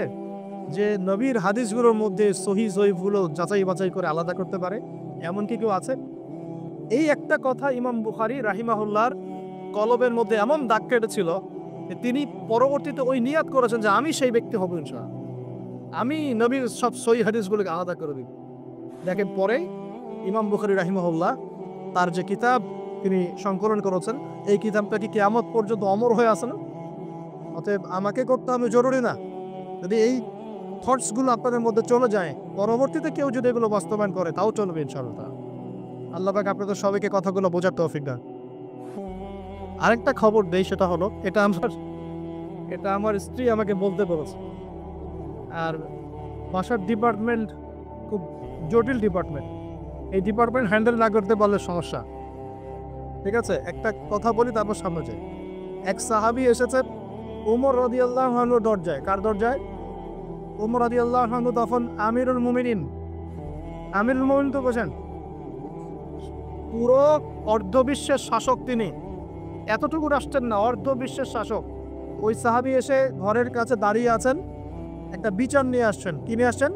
যে নবীর হাদিসগুলোর মধ্যে সহি জয়ীফগুলো যাচাই বাছাই করে আলাদা করতে পারে? এমন কি কেউ আছে? এই একটা কথা ইমাম বুখারী রাহিমাহুল্লাহর কলবের মধ্যে এমন দাগ কেটেছিল যে তিনি পরবর্তীতে ওই নিয়াত করেছেন যে আমি সেই ব্যক্তি হব ইনশাআল্লাহ, আমি নবীর সব সহি হাদিসগুলোকে আলাদা করে দিব। দেখেন পরে ইমাম বুখারী রাহিমাহুল্লাহ তার যে কিতাব তিনি সংকলন করেছেন, এই কিতাবটা কি কিয়ামত পর্যন্ত অমর হয়ে আছে না? অতএব আমাকে করতে হবে জরুরি না। যদি এই থটসগুলো আপনাদের মধ্যে চলে যায়, পরবর্তীতে কেউ যদি এগুলো বাস্তবায়ন করে তাও চলবে ইনশাআল্লাহ। আল্লাহ পাক আপনাদের সবাইকে কথাগুলো বোঝার তৌফিক দান। আরেকটা খবর দেই, সেটা হলো এটা আমার স্ত্রী আমাকে বলতে বলেছে। আর বাসার ডিপার্টমেন্ট খুব জটিল ডিপার্টমেন্ট, এই ডিপার্টমেন্ট হ্যান্ডেল না করতে পারলে সমস্যা। ঠিক আছে, একটা কথা বলি তারপর সামনে যাই। এক সাহাবী এসেছে ওমর রাদিয়াল্লাহু আনহুর দরজায়। কার দরজায়? ওমর রাদিয়াল্লাহু আনহু তখন আমিরুল মুমিনিন। আমিরুল মুমিনিন তো বোঝেন, পুরো অর্ধবিশ্বের শাসক তিনি। এতটুকু রাষ্ট্রের না, অর্ধবিশ্বের শাসক। ওই সাহাবী এসে ঘরের কাছে দাঁড়িয়ে আছেন, একটা বিচার নিয়ে আসছেন। কি নিয়ে আসছেন?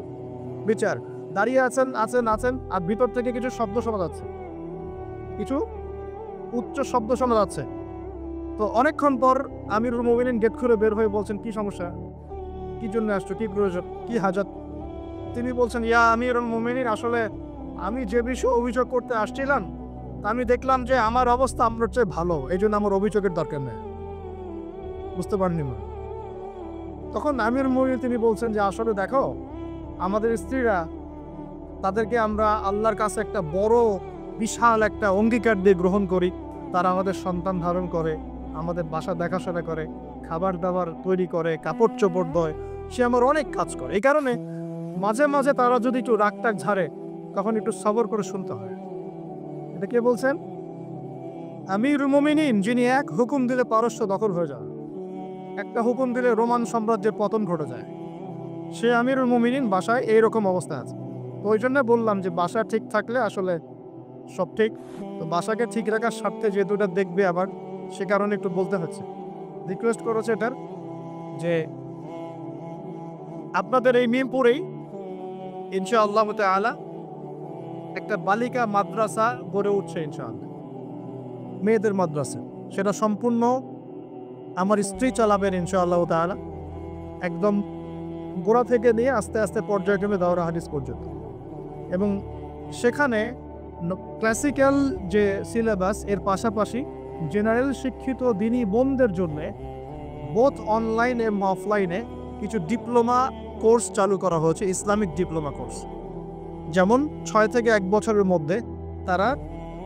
বিচার। দাঁড়িয়ে আছেন আর ভিতর থেকে কিছু শব্দ শোনা যাচ্ছে, কিছু উচ্চ শব্দ শোনা যাচ্ছে। তো অনেকক্ষণ পর আমিরুল মুমিনিন গেট খুলে বের হয়ে বলছেন, কি সমস্যা, কি জন্য আসছো, কি প্রয়োজন, কি হাজাত? তিনি বলছেন, ইয়া আমিরুল মুমিনিন, আসলে আমি যে বিষয়ে অভিযোগ করতে আসছিলাম আমি দেখলাম যে আমার অবস্থা আপনার চেয়ে ভালো, এই জন্য আমার অভিযোগের দরকার নেই। বুঝতে পারেননি মা? তখন আমিরুল মুমিনিন তিনি বলছেন যে আসলে দেখো, আমাদের স্ত্রীরা, তাদেরকে আমরা আল্লাহর কাছে একটা বড় বিশাল একটা অঙ্গীকার দিয়ে গ্রহণ করি। তারা আমাদের সন্তান ধারণ করে, আমাদের বাসা দেখাশোনা করে, খাবার দাবার তৈরি করে, কাপড় চোপড় দেয়, সে আমার অনেক কাজ করে। এই কারণে মাঝে মাঝে তারা যদি একটু রাগ টাগ ঝাড়ে তখন একটু সবর করে শুনতে হয়। এটা কে বলছেন? আমিরুল মুমিনিন, যিনি এক হুকুম দিলে পারস্য দখল হয়ে যায়, একটা হুকুম দিলে রোমান সাম্রাজ্যের পতন ঘটে যায়, সে আমিরুল মুমিনিন বাসায় এইরকম অবস্থা আছে। তো ওই জন্য বললাম যে বাসা ঠিক থাকলে আসলে সব ঠিক। তো বাসাকে ঠিক রাখার স্বার্থে যেহেতু এটা দেখবে আবার, সে কারণে একটু বলতে হচ্ছে। রিকোয়েস্ট করেছে এটার যে আপনাদের এই মিরপুরেই ইনশাআল্লাহ তাআলা একটা বালিকা মাদ্রাসা গড়ে উঠছে ইনশাআল্লাহ, মেয়েদের মাদ্রাসা। সেটা সম্পূর্ণ আমার স্ত্রী চালাবেন ইনশাআল্লাহ তাআলা, একদম গোড়া থেকে নিয়ে আস্তে আস্তে পর্যায়ক্রমে দাওরা হাদিস পর্যন্ত। এবং সেখানে ক্লাসিক্যাল যে সিলেবাস, এর পাশাপাশি জেনারেল শিক্ষিত দিনী বোনদের জন্য বোথ অনলাইন এবং অফলাইনে কিছু ডিপ্লোমা কোর্স চালু করা হয়েছে, ইসলামিক ডিপ্লোমা কোর্স। যেমন 6 থেকে 1 বছরের মধ্যে তারা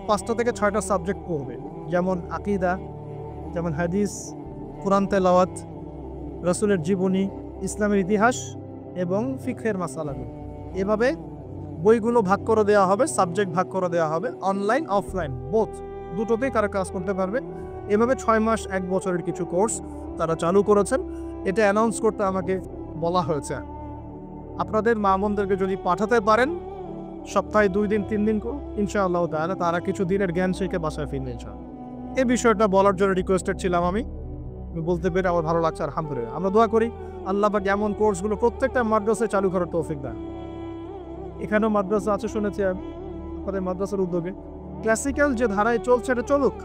5টা থেকে 6টা সাবজেক্ট পড়বে, যেমন আকীদা, যেমন হাদিস, কোরআন তেলাওয়াত, রাসূলের জীবনী, ইসলামের ইতিহাস এবং ফিকহের মাসালাগুলো। এভাবে বইগুলো ভাগ করে দেওয়া হবে, সাবজেক্ট ভাগ করে দেওয়া হবে, অনলাইন অফলাইন বোথ, দুটোতেই তারা ক্লাস করতে পারবে। এভাবে 6 মাস 1 বছরের কিছু কোর্স তারা চালু করেছেন। এটা অ্যানাউন্স করতে আমাকে বলা হয়েছে। আপনাদের মা বোনদেরকে যদি পাঠাতে পারেন সপ্তাহে 2 দিন 3 দিন ইনশাআল্লাহ তাআলা তারা কিছু দিনের জ্ঞান শিখে বাসায় ফিরবে ইনশাআল্লাহ। এই বিষয়টা বলার জন্য রিকোয়েস্টেড ছিলাম আমি বলতে পেরে আমার ভালো লাগছে আলহামদুলিল্লাহ। আমরা দোয়া করি আল্লাহ পাক এমন কোর্সগুলো প্রত্যেকটা মাদ্রাসায় চালু করার তৌফিক দেন। এখানেও মাদ্রাসা আছে শুনেছি আপনাদের মাদ্রাসার উদ্যোগে। ক্লাসিক্যাল যে ধারায় চলছে এটা চলুক,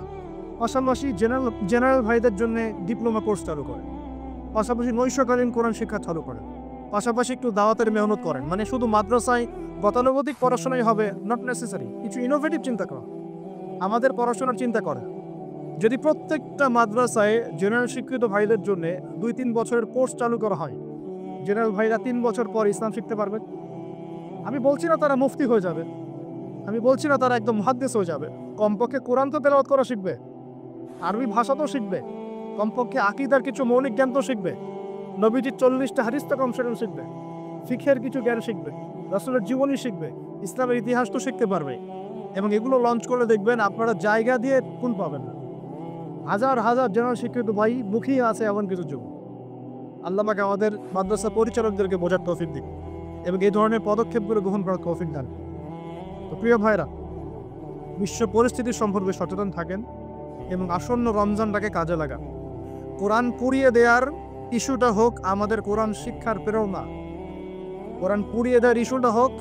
পাশাপাশি জেনারেল ভাইদের জন্য ডিপ্লোমা কোর্স চালু করে, পাশাপাশি নৈশকালীন কোরআন শিক্ষা চালু করেন, পাশাপাশি একটু দাওয়াতের মেহনত করেন। মানে শুধু মাদ্রাসায় গতানুগতিক পড়াশোনাই হবে নট নেসেসারি, কিছু ইনোভেটিভ চিন্তা করা, আমাদের পড়াশোনার চিন্তা করে। যদি প্রত্যেকটা মাদ্রাসায় জেনারেল শিক্ষিত ভাইদের জন্য 2-3 বছরের কোর্স চালু করা হয়, জেনারেল ভাইরা 3 বছর পর ইসলাম শিখতে পারবে। আমি বলছি না তারা মুফতি হয়ে যাবে, আমি বলছি না তারা একদম মুহাদ্দিস হয়ে যাবে, কমপক্ষে কোরআন তো তেলাওয়াত করা শিখবে, আরবি ভাষা তো শিখবে, কমপক্ষে আকীদার কিছু মৌলিক জ্ঞান তো শিখবে, নবীজির 40টা হাদিস তো কম সেরকম শিখবে, ফিকহের কিছু জ্ঞান শিখবে, রাসূলের জীবনী শিখবে, ইসলামের ইতিহাস তো শিখতে পারবে। এবং এগুলো লঞ্চ করে দেখবেন আপনারা জায়গা দিয়ে কোন পাবেন না। হাজার হাজার জেনারেল শিক্ষিত ভাই মুখিয়ে আছে এমন কিছু যুগ। আল্লাহ পাক আমাদের মাদ্রাসা পরিচালকদেরকে বোঝার তৌফিক দিন এবং এই ধরনের পদক্ষেপগুলো গ্রহণ করার তৌফিক দান। তো প্রিয় ভাইরা, বিশ্ব পরিস্থিতি সম্পর্কে সচেতন থাকেন এবং আসন্ন রমজানটাকে কাজে লাগান। কোরআন পুড়িয়ে দেওয়ার ইস্যুটা হোক আমাদের কোরআন শিক্ষার প্রেরণা, কোরআন পুড়িয়ে দেওয়ার ইস্যুটা হোক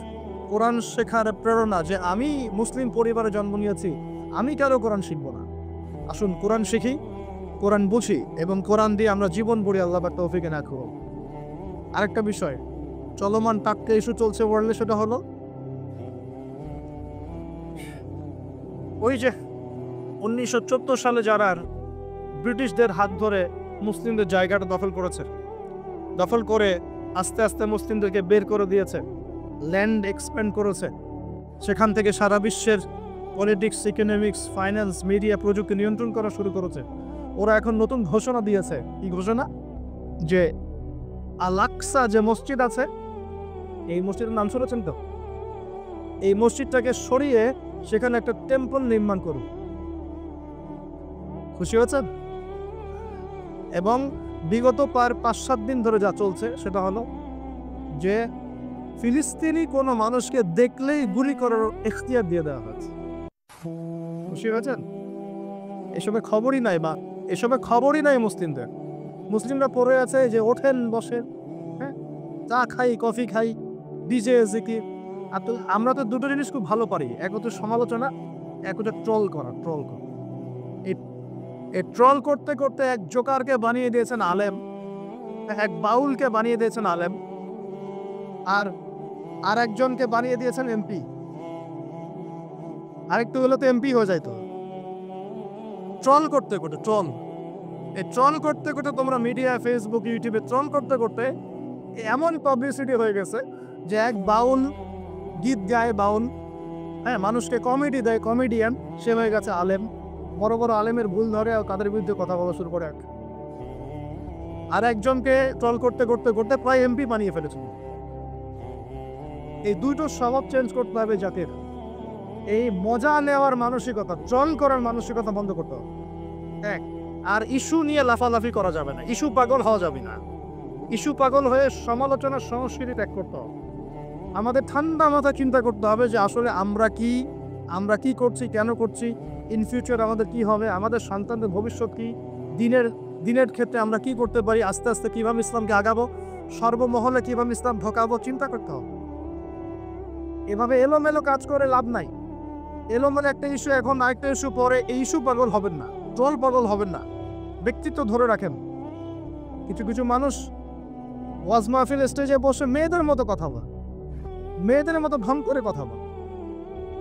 কোরআন শেখার প্রেরণা, যে আমি মুসলিম পরিবারে জন্ম নিয়েছি, আমি কেন কোরআন শিখব না। আসুন কোরআন শিখি, কোরআন বুঝি এবং কোরআন দিয়ে আমরা জীবন গড়ি। আল্লাহ পাক তৌফিক এনায়েত করুন। আরেকটা বিষয় চলমান টাটকা ইস্যু চলছে ওয়ার্ল্ডে, সেটা হলো ওই যে 1974 সালে যারা ব্রিটিশদের হাত ধরে মুসলিমদের জায়গাটা দখল করেছে, দখল করে আস্তে আস্তে মুসলিমদেরকে বের করে দিয়েছে, ল্যান্ড এক্সপ্যান্ড করেছে, সেখান থেকে সারা বিশ্বের পলিটিক্স, ইকোনমিক্স, ফাইন্যান্স, মিডিয়া, প্রযুক্তি নিয়ন্ত্রণ করা শুরু করেছে। ওরা এখন নতুন ঘোষণা দিয়েছে। কি ঘোষণা? যে আল আকসা যে মসজিদ আছে, এই মসজিদের নাম শুনেছেন তো? এই মসজিদটাকে সরিয়ে সেখানে একটা টেম্পল নির্মাণ করুন। খুশি হয়েছেন? এবং বিগত 5-7 দিন ধরে যা চলছে সেটা হলো যে ফিলিস্তিনি কোনো মানুষকে দেখলেই গুলি করার এখতিয়ার দিয়ে দেওয়া হয়েছে। খুশি হয়েছেন? এসবে খবরই নাই, বা এসবে খবরই নাই মুসলিমদের। মুসলিমরা পড়ে আছে যে ওঠেন বসেন, হ্যাঁ, চা খাই, কফি খাই, ডিজে জিকির। আর তো আমরা তো দুটো জিনিস খুব ভালো পারি, এক হচ্ছে সমালোচনা, এক হচ্ছে ট্রল করা। এই ট্রল করতে করতে এক জোকারকে বানিয়ে দিয়েছেন আলেম, এক বাউলকে বানিয়ে দিয়েছেন আলেম, আর একজনকে বানিয়ে দিয়েছেন এমপি। আরেকটু হলে তো এমপি হয়ে যাইতো। ট্রল করতে করতে ট্রল করতে করতে তোমরা মিডিয়া, ফেসবুক, ইউটিউবে ট্রল করতে করতে এমন পাবলিসিটি হয়ে গেছে যে এক বাউল গীত গায়, বাউল, হ্যাঁ, মানুষকে কমেডি দেয়, কমেডিয়ান, সে হয়ে গেছে আলেম। বড় বড় আলেমের ভুল ধরে তাদের বিরুদ্ধে কথা বলা শুরু করে। আর একজনকে ট্রল করতে করতে করতে প্রায় এমপি বানিয়ে ফেলেছে। এই দুটো স্বভাব চেঞ্জ করতে হবে জাতির। এই মজা নেওয়ার মানসিকতা, ট্রল করার মানসিকতা বন্ধ করতে হবে। এক, আর ইস্যু নিয়ে লাফালাফি করা যাবে না, ইস্যু পাগল হওয়া যাবে না। ইস্যু পাগল হয়ে সমালোচনার সংস্কৃতি ত্যাগ করতে হবে। আমাদের ঠান্ডা মাথা চিন্তা করতে হবে যে আসলে আমরা কি করছি, কেন করছি, ইন ফিউচার আমাদের কি হবে, আমাদের সন্তানদের ভবিষ্যৎ কি, দিনের ক্ষেত্রে আমরা কি করতে পারি, আস্তে আস্তে কিভাবে ইসলামকে আগাবো, সর্বমহলে কিভাবে ইসলাম ঢোকাবো, চিন্তা করতে হবে। এভাবে এলোমেলো কাজ করে লাভ নাই। এলোমেলো একটা ইস্যু এখন, আরেকটা ইস্যু পরে, এই ইস্যু পাগল হবেন না, ট্রল পাগল হবেন না, ব্যক্তিত্ব ধরে রাখেন। কিছু মানুষ ওয়াজ মাহফিল স্টেজে বসে মেয়েদের মতো কথা বলে, মেয়েদের মতো ঢং করে কথা বলে।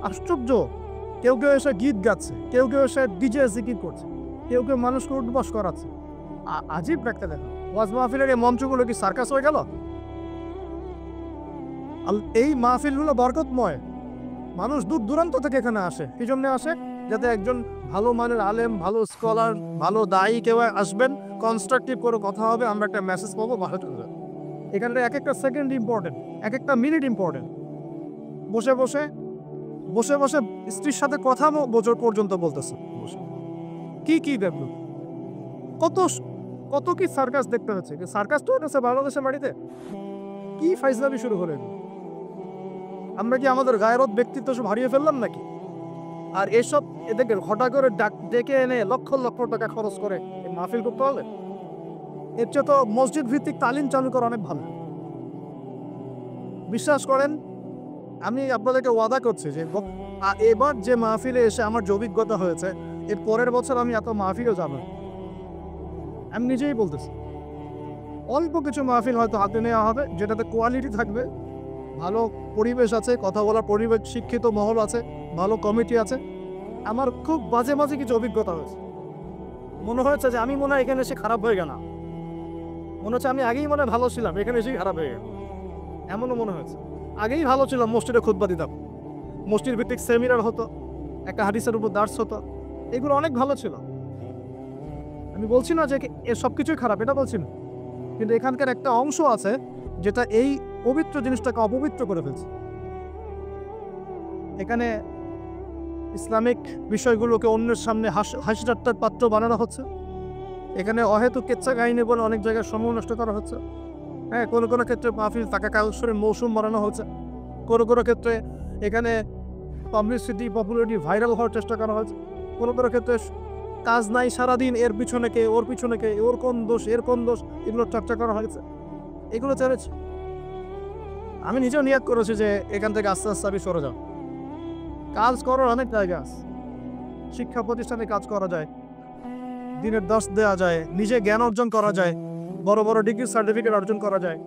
আশ্চর্য! কেউ এসে গীত গাচ্ছে, কেউ এসে ডিজে জিকির করছে, কেউ মানুষকে উঠবস করাচ্ছে। আজীব রাখতে দেখো। ওয়াজ মাহফিলের এই মঞ্চগুলো কি সার্কাস হয়ে গেল? এই মাহফিলগুলো বরকতময়। মানুষ দূর দূরান্ত থেকে এখানে আসে। কি জন্য আসে? যাতে একজন ভালো মানের আলেম, ভালো স্কলার, ভালো দায়ী কেউ আসবেন, কনস্ট্রাকটিভ করে কথা হবে, আমরা একটা মেসেজ পাবো, ভালো চলে যাবে। এখানটা এক একটা সেকেন্ড ইম্পর্টেন্ট, এক একটা মিনিট ইম্পর্টেন্ট। বসে বসে বসে বসে স্ত্রীর সাথে কথা বছর পর্যন্ত বলতেছে। কি দেখলো, কত কত কি সার্কাস দেখতে হচ্ছে। সার্কাস তো হচ্ছে বাংলাদেশের মাটিতে। কি ফাইজলামি শুরু হলেন? আমরা কি আমাদের গায়রত ব্যক্তিত্ব সব হারিয়ে ফেললাম নাকি? আর এসব এদেরকে হঠাৎ করে ডেকে এনে লক্ষ লক্ষ টাকা খরচ করে এই মাহফিল করতে হবে? এর চেয়ে তো মসজিদ ভিত্তিক তালিম চালু করা অনেক ভালো। বিশ্বাস করেন, আমি আপনাদেরকে ওয়াদা করছি যে এবার যে মাহফিলে এসে আমার যে অভিজ্ঞতা হয়েছে, এর পরের বছর আমি এত মাহফিলও যাব না। আমি নিজেই বলতেছি, অল্প কিছু মাহফিল হয়তো হাতে নেওয়া হবে, যেটাতে কোয়ালিটি থাকবে, ভালো পরিবেশ আছে, কথা বলার পরিবেশ, শিক্ষিত মহল আছে, ভালো কমিটি আছে। আমার খুব বাজে মাঝে কিছু অভিজ্ঞতা হয়েছে। মনে হয়েছে যে আমি মনে হয় এখানে এসে খারাপ হয়ে গেলাম, মনে হচ্ছে আমি আগেই মনে হয় ভালো ছিলাম, এখানে এসেই খারাপ হয়ে গেল, এমনও মনে হয়েছে। আগেই ভালো ছিলাম, মসজিদে খুতবা দিতাম, মসজিদ ভিত্তিক সেমিনার হতো, একটা হাদিসের উপর দার্স হতো, এগুলো অনেক ভালো ছিল। আমি বলছি না যে এ সব কিছুই খারাপ, এটা বলছি না, কিন্তু এখানকার একটা অংশ আছে যেটা এই পবিত্র জিনিসটাকে অপবিত্র করে ফেলছে। এখানে ইসলামিক বিষয়গুলোকে অন্যের সামনে হাসি ঠাট্টার পাত্র বানানো হচ্ছে। এখানে অহেতুক কেচ্ছা কাহিনী বলে অনেক জায়গায় সময় নষ্ট করা হচ্ছে। হ্যাঁ, কোনো কোনো ক্ষেত্রে মাহফিল টাকা কালেকশনের মৌসুম বানানো হচ্ছে। কোনো কোনো ক্ষেত্রে এখানে পাবলিসিটি, পপুলারিটি, ভাইরাল হওয়ার চেষ্টা করা হচ্ছে। কোনো কোনো ক্ষেত্রে কাজ নাই, সারাদিন এর পিছনে কে, ওর পিছনে কে, ওর কোন দোষ, এর কোন দোষ, এগুলো চর্চা করা হয়েছে, এগুলো চলেছে। আমি নিজেও নিয়াত করেছি যে এখান থেকে আস্তে আস্তে আমি সরে যাব। কাজ করার অনেক জায়গা আছে, শিক্ষা প্রতিষ্ঠানে কাজ করা যায়, দিনের দর্শ দেওয়া যায়, নিজে জ্ঞান অর্জন করা যায়, বড় বড় ডিগ্রি সার্টিফিকেট অর্জন করা যায়,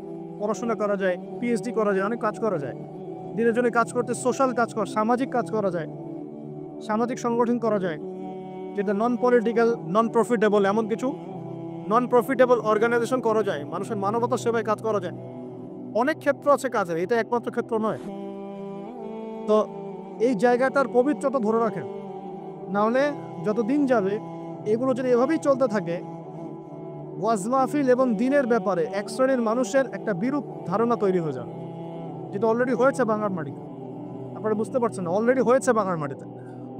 পড়াশোনা করা যায়, পিএইচডি করা যায়, অনেক কাজ করা যায়। দিনের জন্য কাজ করতে সোশ্যাল কাজ সামাজিক কাজ করা যায়, সামাজিক সংগঠন করা যায়, যেটা নন পলিটিক্যাল, নন প্রফিটেবল, এমন কিছু নন প্রফিটেবল অর্গানাইজেশন করা যায়, মানুষের মানবতা সেবায় কাজ করা যায়। অনেক ক্ষেত্র আছে কাজের, এটা একমাত্র ক্ষেত্র নয়। তো এই জায়গাটার পবিত্রতা ধরে রাখেন, নাহলে যত দিন যাবে এগুলো যদি এভাবেই চলতে থাকে, ওয়াজ মাহফিল এবং দিনের ব্যাপারে এক শ্রেণীর মানুষের একটা বিরূপ ধারণা তৈরি হয়ে যাবে, যেটা অলরেডি হয়েছে বাংলার মাটিতে। আপনারা বুঝতে পারছেন না, অলরেডি হয়েছে বাংলার মাটিতে।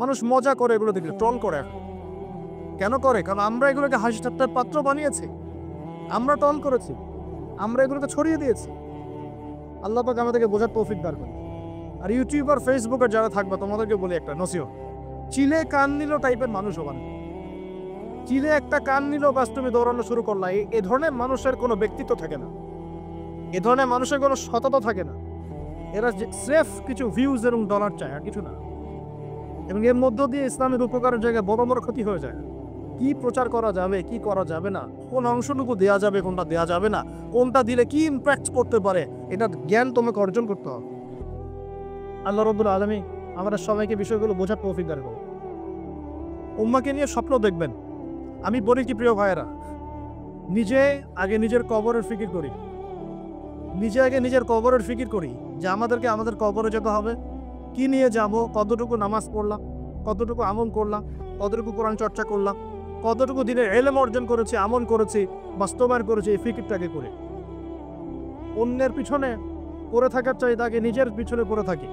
মানুষ মজা করে এগুলো দেখলে, ট্রল করে। কেন করে? কারণ আমরা এগুলোকে হাসি ঠাট্টার পাত্র বানিয়েছি, আমরা ট্রল করেছি, আমরা এগুলোকে ছড়িয়ে দিয়েছি। আল্লাহ পাক আমাদেরকে বোঝার তৌফিক দান করে। আর ইউটিউবার, ফেসবুকের যারা থাকবে, তোমাদেরকে বলি একটা নসিহত, চিলে কান নিল টাইপের মানুষ হবেন। চিলে একটা কান নিল, বাস তুমি দৌড়ানো শুরু করলা, এ ধরনের মানুষের কোনো ব্যক্তিত্ব থাকে না, এ ধরনের মানুষের কোনো সততা থাকে না। এরা স্রেফ কিছু ভিউজ এবং ডলার চায়, আর কিছু না। এবং এর মধ্য দিয়ে ইসলামের উপকারের জায়গায় বড় বড় ক্ষতি হয়ে যায়। কি প্রচার করা যাবে, কি করা যাবে না, কোন অংশটুকু দেওয়া যাবে, কোনটা দেওয়া যাবে না, কোনটা দিলে কি ইমপ্যাক্ট করতে পারে, এটা জ্ঞান তোমাকে অর্জন করতে হবে। আল্লাহ রাব্বুল আলামিন আমাদের সবাইকে বিষয়গুলো বোঝার তৌফিক দান করুন। উম্মাকে নিয়ে স্বপ্ন দেখবেন। আমি বলি কি প্রিয় ভাইয়েরা, নিজে আগে নিজের কবরের ফিকির করি, নিজে আগে নিজের কবরের ফিকির করি যে আমাদেরকে আমাদের কবরে যেতে হবে, কি নিয়ে যাব, কতটুকু নামাজ পড়লাম, কতটুকু আমল করলাম, কতটুকু কোরআন চর্চা করলাম, কতটুকু দিনের ইলম অর্জন করেছি, আমল করেছি, বাস্তবায়ন করেছি, এই ফিকিরটাকে করে। অন্যের পিছনে পড়ে থাকার চাই তাকে নিজের পিছনে পড়ে থাকি,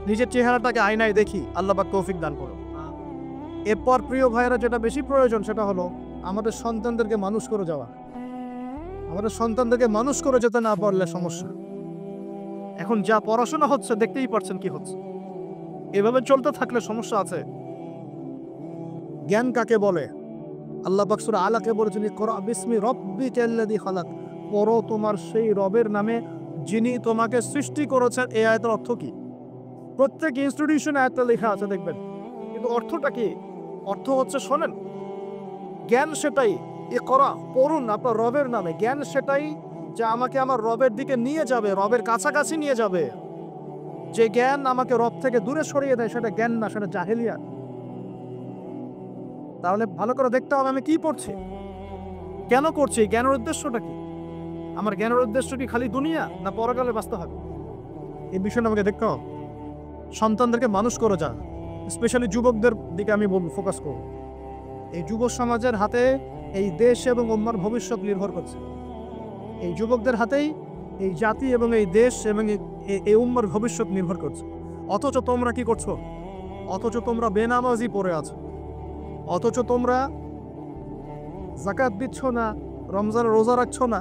নিজের চেহারাটাকে আয়নায় দেখি। আল্লাহ পাক তৌফিক দান করুন। এরপর প্রিয় ভাইয়েরা, যেটা বেশি প্রয়োজন সেটা হলো আমাদের সন্তানদেরকে মানুষ করে যাওয়া। আমাদের সন্তানদেরকে মানুষ করে যেতে না পারলে সমস্যা। এখন যা পড়াশোনা হচ্ছে দেখতেই পারছেন কি হচ্ছে, এভাবে চলতে থাকলে সমস্যা আছে। জ্ঞান কাকে বলে? আল্লাহ পাক সূরা আলাকে বলেছেন, ইকরা বিসমি রাব্বিকাল্লাযী খালাক, পড়ো তোমার সেই রবের নামে যিনি তোমাকে সৃষ্টি করেছেন। এই আয়াতের অর্থ কি? প্রত্যেক ইনস্টিটিউশনে আয়াতটা লেখা আছে দেখবেন, কিন্তু অর্থটা কি? অর্থ হচ্ছে, শোনেন, জ্ঞান সেটাই, ইকরা, পড়ুন আপনার রবের নামে। জ্ঞান সেটাই যা আমাকে আমার রবের দিকে নিয়ে যাবে, রবের কাছাকাছি নিয়ে যাবে। যে জ্ঞান আমাকে রব থেকে দূরে সরিয়ে দেয় সেটা জ্ঞান না, সেটা জাহেলিয়াত। তাহলে ভালো করে দেখতে হবে আমি কি পড়ছি, কেন করছি, জ্ঞানের উদ্দেশ্যটা কি? আমার জ্ঞানের উদ্দেশ্য কি খালি দুনিয়া, না পরকালে বাঁচতে হবে? এই বিষয়টা আমাকে দেখতে হবে। সন্তানদেরকে মানুষ করে যান, স্পেশালি যুবকদের দিকে আমি বলবো, ফোকাস করব। এই যুব সমাজের হাতে এই দেশ এবং উম্মার ভবিষ্যৎ নির্ভর করছে। এই যুবকদের হাতেই এই জাতি এবং এই দেশ এবং এই উম্মার ভবিষ্যৎ নির্ভর করছে। অথচ তোমরা কি করছো? অথচ তোমরা বেনামাজি পড়ে আছো, অথচ তোমরা যাকাত দিচ্ছ না, রমজানের রোজা রাখছো না,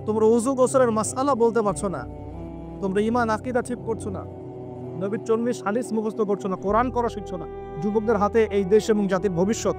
তোমরা উযু গোসলের মাসআলা বলতে পারছো না, তোমরা ঈমান আকীদা ঠিক করছো না, নবীর 40 হাদিস মুখস্থ করছো না, কোরআন পড়া শিখছো না। যুবকদের হাতে এই দেশ এবং জাতির ভবিষ্যৎ।